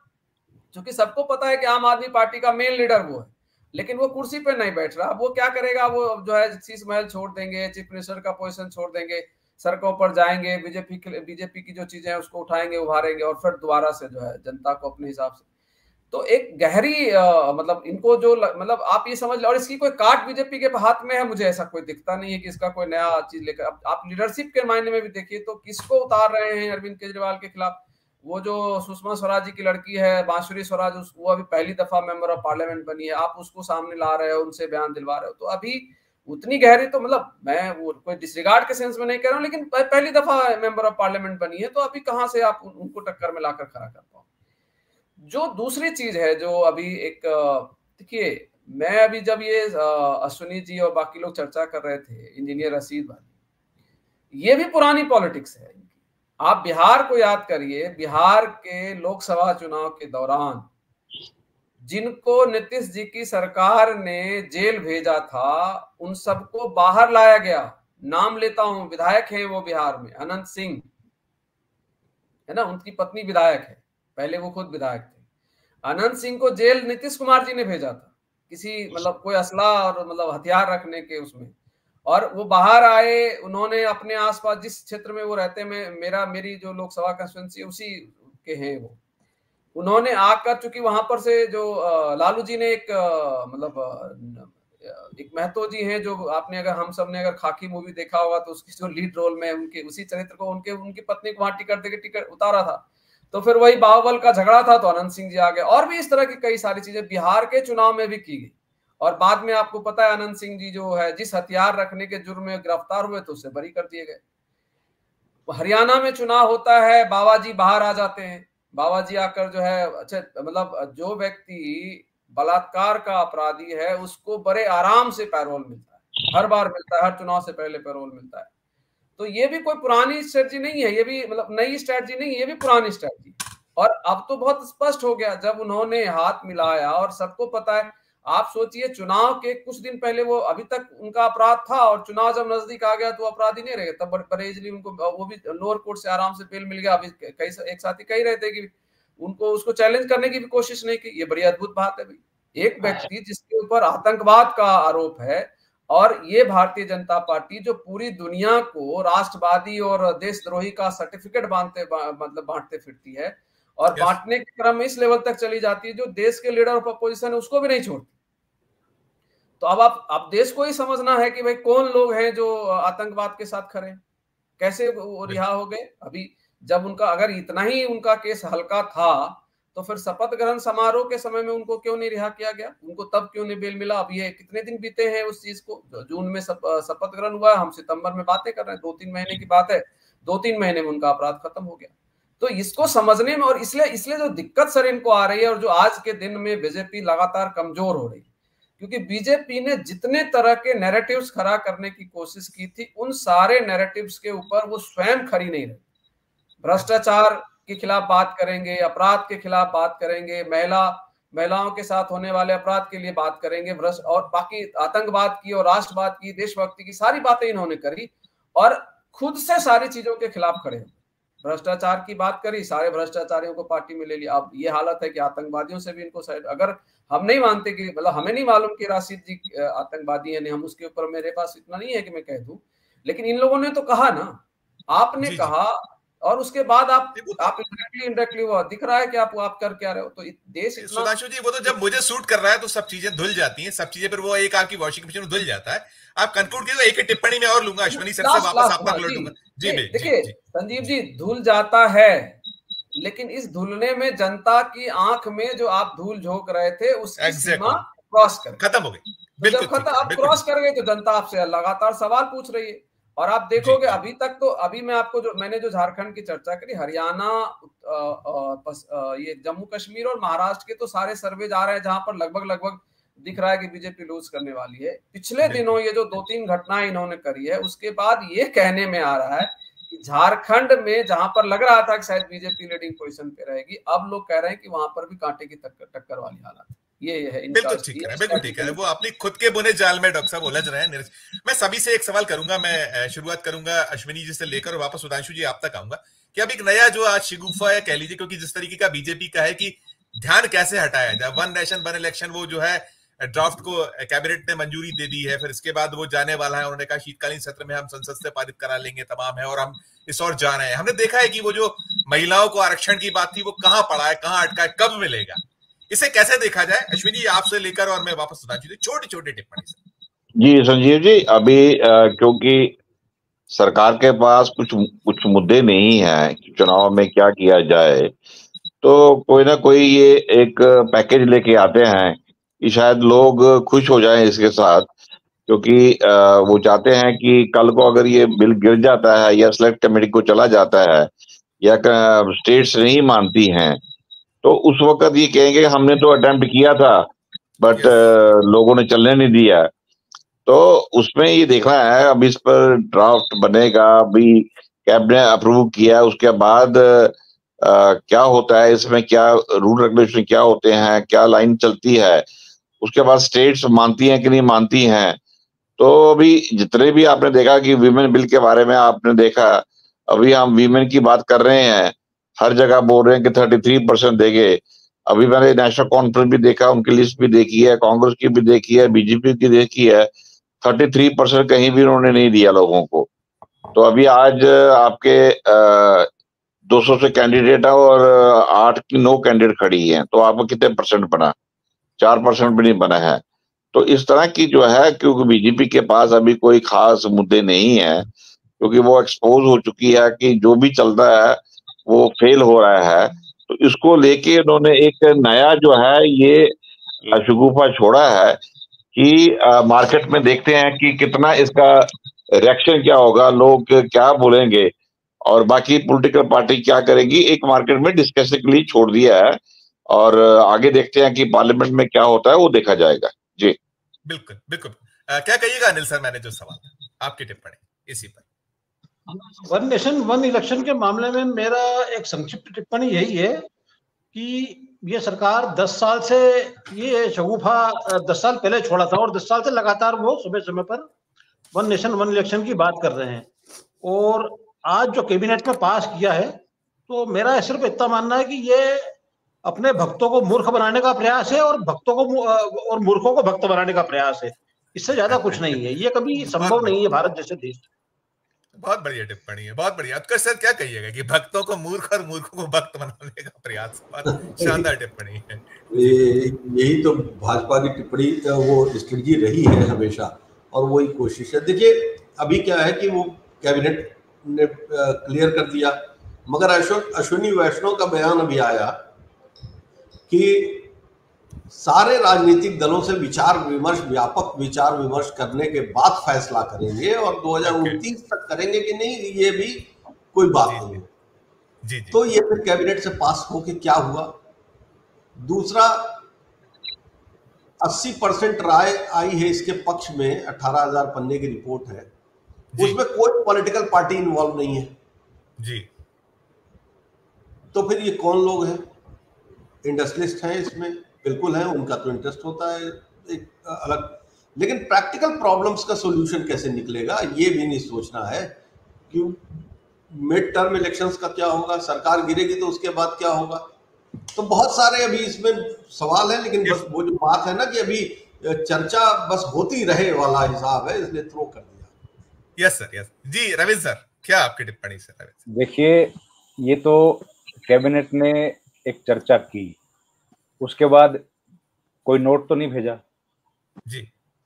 चूंकि सबको पता है कि आम आदमी पार्टी का मेन लीडर वो है, लेकिन वो कुर्सी पे नहीं बैठ रहा। वो क्या करेगा, वो जो है शीश महल छोड़ देंगे, चीफ मिनिस्टर का पोजीशन छोड़ देंगे, सड़कों पर जाएंगे, बीजेपी की जो चीजें हैं उसको उठाएंगे, उभारेंगे, और फिर दोबारा से जो है जनता को अपने हिसाब से। तो एक गहरी मतलब इनको जो मतलब आप ये समझ लो, और इसकी कोई काट बीजेपी के हाथ में है, मुझे ऐसा कोई दिखता नहीं है कि इसका कोई नया चीज लेकर। अब आप लीडरशिप के मायने में भी देखिए तो किसको उतार रहे हैं अरविंद केजरीवाल के खिलाफ। वो जो सुषमा स्वराज जी की लड़की है बांसुरी स्वराज, वो अभी पहली दफा मेंबर ऑफ पार्लियामेंट बनी है, आप उसको सामने ला रहे हो, उनसे बयान दिलवा रहे हो। तो अभी उतनी गहरी तो मतलब मैं वो कोई डिसरिगार्ड के सेंस में नहीं कह रहा हूँ, लेकिन पहली दफा मेंबर ऑफ पार्लियामेंट बनी है, तो अभी कहां से आप उनको टक्कर में लाकर खड़ा कर पाओ। जो दूसरी चीज है जो अभी एक देखिए, मैं अभी जब ये अश्विनी जी और बाकी लोग चर्चा कर रहे थे, इंजीनियर रशीद वाली, ये भी पुरानी पॉलिटिक्स है। आप बिहार को याद करिए, बिहार के लोकसभा चुनाव के दौरान जिनको नीतीश जी की सरकार ने जेल भेजा था, उन सबको बाहर लाया गया। नाम लेता हूं, विधायक हैं वो बिहार में, अनंत सिंह है ना, उनकी पत्नी विधायक है, पहले वो खुद विधायक थे। अनंत सिंह को जेल नीतीश कुमार जी ने भेजा था, किसी मतलब कोई असला और मतलब हथियार रखने के उसमें, और वो बाहर आए। उन्होंने अपने आसपास जिस क्षेत्र में वो रहते हैं, मेरी जो लोकसभा कंस्टिट्यूंसी उसी के हैं वो, उन्होंने आकर, चूंकि वहां पर से जो लालू जी ने एक मतलब एक महतो जी हैं, जो आपने अगर हम सब ने अगर खाकी मूवी देखा होगा तो उसकी जो लीड रोल में उनके उसी चरित्र को उनकी पत्नी को वहां टिकट उतारा था। तो फिर वही बाहुबल का झगड़ा था तो अनंत सिंह जी आ गए, और भी इस तरह की कई सारी चीजें बिहार के चुनाव में भी की गई। और बाद में आपको पता है अनंत सिंह जी जो है जिस हथियार रखने के जुर्म में गिरफ्तार हुए तो उससे बरी कर दिए गए। हरियाणा में चुनाव होता है, बाबा जी बाहर आ जाते हैं, बाबा जी आकर जो है, अच्छा मतलब जो व्यक्ति बलात्कार का अपराधी है उसको बड़े आराम से पैरोल मिलता है, हर बार मिलता है, हर चुनाव से पहले पैरोल मिलता है। तो ये भी कोई पुरानी स्ट्रेटजी नहीं है, ये भी मतलब नई स्ट्रेटजी नहीं है, ये भी पुरानी स्ट्रेटजी। और अब तो बहुत स्पष्ट हो गया जब उन्होंने हाथ मिलाया, और सबको पता है। आप सोचिए चुनाव के कुछ दिन पहले वो अभी तक उनका अपराध था, और चुनाव जब नजदीक आ गया तो अपराधी नहीं रहे, तब बड़े इजीली उनको, वो भी लोअर कोर्ट से आराम से बेल मिल गया। अभी कई एक साथी कह रहे थे कि उनको उसको चैलेंज करने की भी कोशिश नहीं की। ये बड़ी अद्भुत बात है भाई, एक व्यक्ति जिसके ऊपर आतंकवाद का आरोप है, और ये भारतीय जनता पार्टी जो पूरी दुनिया को राष्ट्रवादी और देशद्रोही का सर्टिफिकेट बांटते फिरती है, और बांटने के क्रम में इस लेवल तक चली जाती है जो देश के लीडर ऑफ अपोजिशन है उसको भी नहीं छोड़ती। तो अब आप देश को ही समझना है कि भाई कौन लोग हैं जो आतंकवाद के साथ खड़े, कैसे वो रिहा हो गए। अभी जब उनका अगर इतना ही उनका केस हल्का था तो फिर शपथ ग्रहण समारोह के समय में उनको क्यों नहीं रिहा किया गया, उनको तब क्यों नहीं बेल मिला। अब ये कितने दिन बीते हैं उस चीज को, जून में शपथ ग्रहण हुआ है, हम सितंबर में बातें कर रहे हैं, 2-3 महीने की बात है, 2-3 महीने में उनका अपराध खत्म हो गया। तो इसको समझने में, और इसलिए जो दिक्कत सर इनको आ रही है, और जो आज के दिन में बीजेपी लगातार कमजोर हो रही है, क्योंकि बीजेपी ने जितने तरह के नैरेटिव्स खड़ा करने की कोशिश की थी, उन सारे नैरेटिव्स के ऊपर वो स्वयं खड़ी नहीं रही। भ्रष्टाचार के खिलाफ बात करेंगे, अपराध के खिलाफ बात करेंगे, महिलाओं के साथ होने वाले अपराध के लिए बात करेंगे, और बाकी आतंकवाद की और राष्ट्रवाद की, देशभक्ति की सारी बातें इन्होंने करी, और खुद से सारी चीजों के खिलाफ खड़े। भ्रष्टाचार की बात करी, सारे भ्रष्टाचारियों को पार्टी में ले लिया। अब ये हालत है कि आतंकवादियों से भी इनको साइड, अगर हम नहीं मानते कि मतलब हमें नहीं मालूम कि राशिद जी आतंकवादी है, नहीं, हम उसके ऊपर, मेरे पास इतना नहीं है कि मैं कह दूं, लेकिन इन लोगों ने तो कहा ना, आपने कहा, और उसके बाद आप इंडायरेक्टली वो दिख रहा है कि आप कर क्या रहे हो। तो देश इतना, सुधांशु जी, वो तो जब मुझे सूट कर रहा है तो सब चीजें धुल जाती हैं, सब चीजें फिर वो एक आपकी वॉशिंग मशीन में धुल जाता है। आप कंक्लूड कीजिए, एक टिप्पणी में और लूंगा, अश्विनी सर से वापस आप तक लौटूंगा। जी देखिए संजीव जी, धुल जाता है, लेकिन इस धुलने में जनता की आंख में जो आप धूल झोंक रहे थे उसकी सीमा क्रॉस कर खत्म हो गई। जब खत्म आप क्रॉस कर गए तो जनता आपसे लगातार सवाल पूछ रही है। और आप देखोगे अभी तक तो, अभी मैं आपको मैंने जो झारखंड की चर्चा करी, हरियाणा, ये जम्मू कश्मीर और महाराष्ट्र के तो सारे सर्वे जा रहे हैं जहां पर लगभग दिख रहा है कि बीजेपी लूज करने वाली है। पिछले दिनों ये जो 2-3 घटनाएं इन्होंने करी है, उसके बाद ये कहने में आ रहा है कि झारखंड में जहां पर लग रहा था कि शायद बीजेपी लीडिंग पोजीशन पे रहेगी, अब लोग कह रहे हैं कि वहां पर भी कांटे की टक्कर वाली हालत है। ये है बिल्कुल ठीक है, बिल्कुल ठीक है। वो अपनी खुद के बुने जाल में डॉक्टर साहब उलझ रहे हैं। मैं सभी से एक सवाल करूंगा, मैं शुरुआत करूंगा अश्विनी जी से लेकर और वापस सुधांशु जी आप तक आऊंगा कि अब एक नया जो आज शिगुफा है कह लीजिए, क्योंकि जिस तरीके का बीजेपी का है कि ध्यान कैसे हटाया जाए, 1 नेशन 1 इलेक्शन, वो जो है ड्राफ्ट को कैबिनेट ने मंजूरी दे दी है, फिर इसके बाद वो जाने वाला है। उन्होंने कहा शीतकालीन सत्र में हम संसद से पारित करा लेंगे, तमाम है, और हम इस ओर जा रहे हैं। हमने देखा है कि वो जो महिलाओं को आरक्षण की बात थी वो कहां पड़ा है, कहां अटका है, कब मिलेगा, इसे कैसे देखा जाए? अश्विनी आपसे लेकर और मैं वापस सुधांशु, छोटी टिप्पणी। जी संजीव जी, अभी क्योंकि सरकार के पास कुछ मुद्दे नहीं है कि चुनाव में क्या किया जाए, तो कोई ना कोई ये एक पैकेज लेके आते हैं कि शायद लोग खुश हो जाएं इसके साथ, क्योंकि वो चाहते हैं कि कल को अगर ये बिल गिर जाता है या सेलेक्ट कमेटी को चला जाता है या स्टेट्स नहीं मानती हैं, तो उस वक्त ये कहेंगे हमने तो अटेम्प्ट किया था बट लोगों ने चलने नहीं दिया। तो उसमें ये देखना है, अब इस पर ड्राफ्ट बनेगा, अभी कैबिनेट अप्रूव किया, उसके बाद क्या होता है इसमें, क्या रूल रेगुलेशन क्या होते हैं, क्या लाइन चलती है, उसके बाद स्टेट्स मानती हैं कि नहीं मानती हैं। तो अभी जितने भी आपने देखा कि वीमेन बिल के बारे में आपने देखा, अभी हम वीमेन की बात कर रहे हैं, हर जगह बोल रहे हैं कि 33% देंगे। अभी मैंने नेशनल कॉन्फ्रेंस भी देखा, उनकी लिस्ट भी देखी है, कांग्रेस की भी देखी है, बीजेपी की देखी है, 33% कहीं भी उन्होंने नहीं दिया लोगों को। तो अभी आज आपके 200 से कैंडिडेट है और 8 की 9 कैंडिडेट खड़ी है, तो आपको कितने परसेंट बना? 4% भी नहीं बना है। तो इस तरह की जो है, क्योंकि बीजेपी के पास अभी कोई खास मुद्दे नहीं है, क्योंकि वो एक्सपोज हो चुकी है कि जो भी चलता है वो फेल हो रहा है, तो इसको लेके उन्होंने एक नया जो है ये शगुफा छोड़ा है कि मार्केट में देखते हैं कि कितना इसका रिएक्शन क्या होगा, लोग क्या बोलेंगे। और बाकी पॉलिटिकल पार्टी क्या करेगी एक मार्केट में डिस्कशन के लिए छोड़ दिया है, और आगे देखते हैं कि पार्लियामेंट में क्या होता है वो देखा जाएगा। जी बिल्कुल बिल्कुल। क्या कहिएगा अनिल सर, मैंने जो सवाल था आपकी टिप्पणी इसी पर। वन नेशन वन इलेक्शन के मामले में मेरा एक संक्षिप्त टिप्पणी यही है कि ये सरकार 10 साल से ये शगुफा 10 साल पहले छोड़ा था और 10 साल से लगातार वो समय समय पर वन नेशन वन इलेक्शन की बात कर रहे हैं, और आज जो कैबिनेट में पास किया है तो मेरा सिर्फ इतना मानना है कि ये अपने भक्तों को मूर्ख बनाने का प्रयास है और भक्तों को और मूर्खों को भक्त बनाने का प्रयास है, इससे ज्यादा कुछ नहीं है। ये कभी संभव नहीं है भारत जैसे देश। बहुत बढ़िया टिप्पणी है, बहुत बढ़िया। उत्कर्ष सर क्या कहिएगा कि भक्तों को मूर्ख और मूर्खों को भक्त बनाने का प्रयास, बहुत शानदार टिप्पणी है। यही तो भाजपा की टिप्पणी वो स्ट्रेटजी रही है हमेशा, और वही कोशिश है। देखिए अभी क्या है कि वो कैबिनेट ने क्लियर कर दिया, मगर अश्विनी वैष्णव का बयान अभी आया कि सारे राजनीतिक दलों से व्यापक विचार विमर्श करने के बाद फैसला करेंगे और 2029 तक करेंगे कि नहीं, ये भी कोई बात नहीं। जी। तो ये फिर कैबिनेट से पास होके क्या हुआ। दूसरा 80% राय आई है इसके पक्ष में, 18,000 पन्ने की रिपोर्ट है, उसमें कोई पॉलिटिकल पार्टी इन्वॉल्व नहीं है जी। तो फिर ये कौन लोग हैं? इंडस्ट्रियलिस्ट हैं इसमें, बिल्कुल है, उनका तो इंटरेस्ट होता है एक अलग, लेकिन प्रैक्टिकल प्रॉब्लम्स का सॉल्यूशन कैसे निकलेगा ये भी नहीं सोचना है। क्यों मिड टर्म इलेक्शंस का क्या होगा, सरकार गिरेगी तो उसके बाद क्या होगा, तो बहुत सारे अभी इसमें सवाल है। लेकिन बस वो जो बात है ना कि अभी चर्चा बस होती रहे वाला हिसाब है, इसलिए थ्रो कर दिया। यस सर, यस जी। रविंद्र सर क्या आपकी टिप्पणी सर? देखिए ये तो कैबिनेट ने एक चर्चा की, उसके बाद कोई नोट तो नहीं भेजा जी।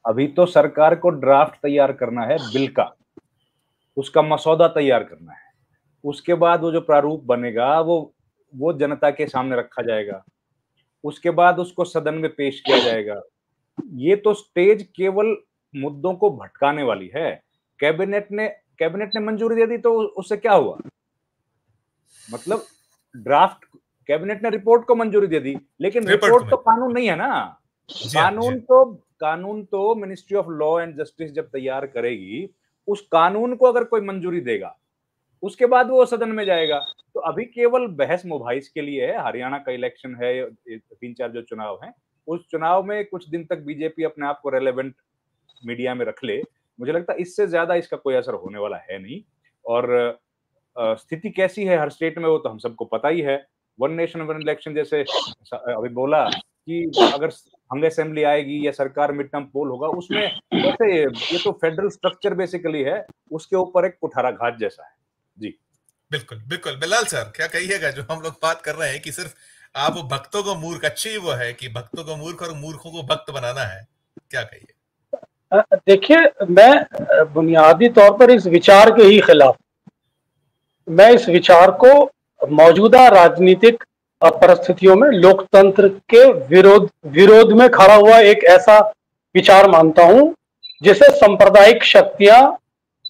अभी तो सरकार को ड्राफ्ट तैयार करना है बिल का, उसका मसौदा तैयार करना है, उसके बाद वो जो प्रारूप बनेगा वो जनता के सामने रखा जाएगा, उसके बाद उसको सदन में पेश किया जाएगा। ये तो स्टेज केवल मुद्दों को भटकाने वाली है। कैबिनेट ने मंजूरी दे दी तो उससे क्या हुआ? मतलब ड्राफ्ट, कैबिनेट ने रिपोर्ट को मंजूरी दे दी, लेकिन रिपोर्ट तो कानून नहीं है ना। कानून तो ministry of law and justice जब तैयार करेगी, उस कानून को अगर कोई मंजूरी देगा उसके बाद वो सदन में जाएगा। तो अभी केवल बहस मुबाहिस के लिए है। हरियाणा का इलेक्शन है, 3-4 जो चुनाव हैं, उस चुनाव में कुछ दिन तक बीजेपी अपने आप को रेलेवेंट मीडिया में रख ले। मुझे लगता है इससे ज्यादा इसका कोई असर होने वाला है नहीं। और स्थिति कैसी है हर स्टेट में वो तो हम सबको पता ही है। वन नेशन वन इलेक्शन जैसे अभी बोला कि अगर हंग असेंबली आएगी या सरकार मिड टर्म पोल होगा, उसमें वैसे ये तो फेडरल स्ट्रक्चर बेसिकली है, उसके ऊपर एक कुठाराघात जैसा है। जी बिल्कुल बिल्कुल। बिलाल सर क्या कहिएगा, जो हम लोग बात कर रहे हैं कि सिर्फ आप भक्तों को मूर्ख, अच्छी वो है कि भक्तों को मूर्ख और मूर्खों को भक्त बनाना है, क्या कहिए? देखिए मैं बुनियादी तौर पर इस विचार के ही खिलाफ, मैं इस विचार को मौजूदा राजनीतिक परिस्थितियों में लोकतंत्र के विरोध में खड़ा हुआ एक ऐसा विचार मानता हूं जिसे सांप्रदायिक शक्तियां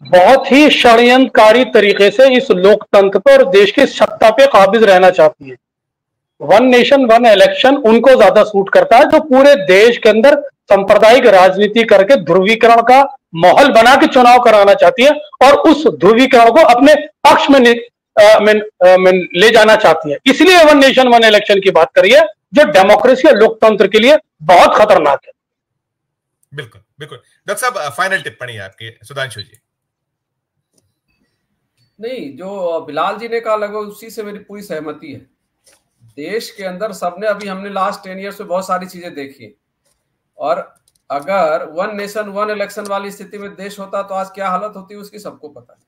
बहुत ही षड्यंत्रकारी तरीके से इस लोकतंत्र पर और देश की सत्ता पे काबिज रहना चाहती है। वन नेशन वन इलेक्शन उनको ज्यादा सूट करता है जो पूरे देश के अंदर सांप्रदायिक राजनीति करके ध्रुवीकरण का माहौल बना के चुनाव कराना चाहती है और उस ध्रुवीकरण को अपने पक्ष में ले जाना चाहती है। इसलिए वन नेशन वन इलेक्शन की बात करिए जो डेमोक्रेसी और लोकतंत्र के लिए बहुत खतरनाक है। बिल्कुल बिल्कुल। डॉक्टर साहब फाइनल टिप्पणी आपकी, सुधांशु जी। नहीं, जो बिलाल जी ने कहा लगभग उसी से मेरी पूरी सहमति है। देश के अंदर सबने, अभी हमने लास्ट 10 ईयर्स में बहुत सारी चीजें देखी, और अगर वन नेशन वन इलेक्शन वाली स्थिति में देश होता तो आज क्या हालत होती उसकी सबको पता है।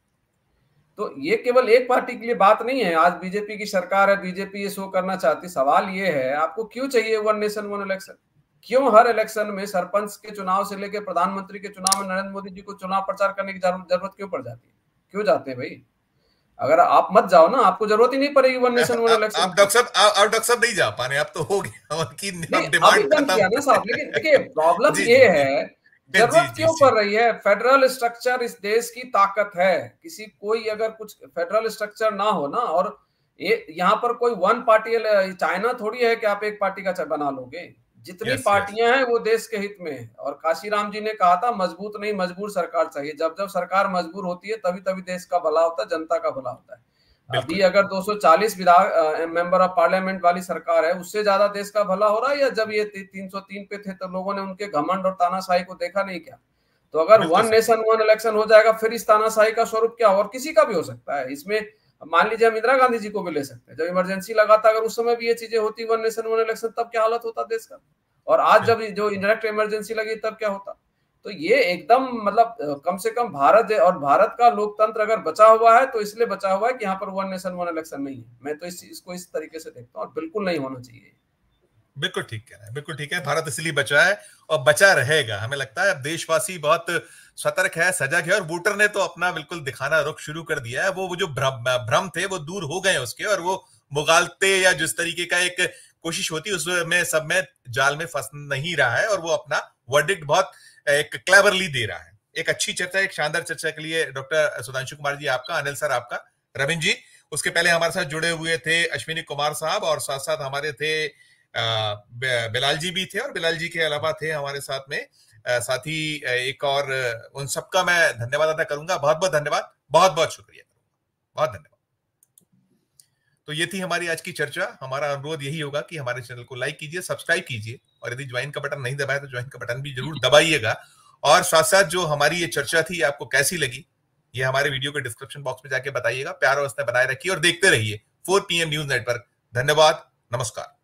तो ये केवल एक पार्टी के लिए बात नहीं है। आज बीजेपी की सरकार है, बीजेपी ये शो करना चाहती। सवाल ये है आपको क्यों चाहिए वन नेशन वन इलेक्शन? क्यों हर इलेक्शन में सरपंच के चुनाव से लेकर प्रधानमंत्री के चुनाव में नरेंद्र मोदी जी को चुनाव प्रचार करने की जरूरत क्यों पड़ जाती है? क्यों जाते हैं भाई? अगर आप मत जाओ ना, आपको जरूरत ही नहीं पड़ेगी वन नेशन वन इलेक्शन। आप डॉक्टर साहब नहीं जा पाने, अब तो हो गया उनकी डिमांड खत्म। लेकिन देखिए प्रॉब्लम ये है जरूरत क्यों पड़ रही है? फेडरल स्ट्रक्चर इस देश की ताकत है। किसी कोई अगर कुछ फेडरल स्ट्रक्चर ना हो ना, और ये यहाँ पर कोई वन पार्टी, चाइना थोड़ी है कि आप एक पार्टी का बना लोगे। जितनी पार्टियां हैं वो देश के हित में है। और काशीराम जी ने कहा था मजबूत नहीं मजबूर सरकार चाहिए। जब जब सरकार मजबूर होती है तभी तभी देश का भला होता है, जनता का भला होता है। अभी अगर 240 मेंबर ऑफ पार्लियामेंट वाली सरकार है, उससे ज्यादा देश का भला हो रहा है? या जब ये 303 पे थे तो लोगों ने उनके घमंड और तानाशाही को देखा नहीं क्या? तो अगर वन नेशन वन इलेक्शन हो जाएगा, फिर इस तानाशाही का स्वरूप क्या हो? और किसी का भी हो सकता है। इसमें मान लीजिए हम इंदिरा गांधी जी को भी ले सकते हैं। जब इमरजेंसी लगा था, अगर उस समय भी ये चीजें होती, वन नेशन वन इलेक्शन, तब क्या हालत होता देश का? और आज जब जो इंडायरेक्ट इमरजेंसी लगी तब क्या होता? तो ये एकदम मतलब कम से कम भारत का लोकतंत्र अगर बचा हुआ है तो इसलिए बचा हुआ है कि यहाँ पर वन नेशन वन इलेक्शन नहीं है। मैं तो इसको इस तरीके से देखता हूँ, और बिल्कुल नहीं होना चाहिए। बिल्कुल ठीक कह रहे हैं, बिल्कुल ठीक है। भारत इसलिए बचा है और बचा रहेगा। हमें लगता है अब देशवासी बहुत सतर्क है, सजग है, और वोटर ने तो अपना बिल्कुल दिखाना रुख शुरू कर दिया है। वो जो भ्रम थे वो दूर हो गए उसके, और वो मुगालते या जिस तरीके का एक कोशिश होती है उसमें सब में जाल में फंस नहीं रहा है, और वो अपना वर्डिक्ट बहुत एक क्लेवरली दे रहा है। एक अच्छी चर्चा, एक शानदार चर्चा के लिए डॉक्टर सुधांशु कुमार जी आपका, अनिल सर आपका, रविंद्र जी उसके पहले हमारे साथ जुड़े हुए थे अश्विनी कुमार साहब, और साथ साथ हमारे थे बिलाल जी भी थे, और बिलाल जी के अलावा थे हमारे साथ में साथी एक और। उन सबका मैं धन्यवाद अदा करूंगा। बहुत बहुत धन्यवाद, बहुत बहुत शुक्रिया, बहुत धन्यवाद। तो ये थी हमारी आज की चर्चा। हमारा अनुरोध यही होगा कि हमारे चैनल को लाइक कीजिए, सब्सक्राइब कीजिए, और यदि ज्वाइन का बटन नहीं दबाया तो ज्वाइन का बटन भी जरूर दबाइएगा। और साथ साथ जो हमारी ये चर्चा थी आपको कैसी लगी, ये हमारे वीडियो के डिस्क्रिप्शन बॉक्स में जाके बताइएगा। प्यार और स्नेह बनाए रखिए और देखते रहिए 4 PM न्यूज नेटवर्क। धन्यवाद, नमस्कार।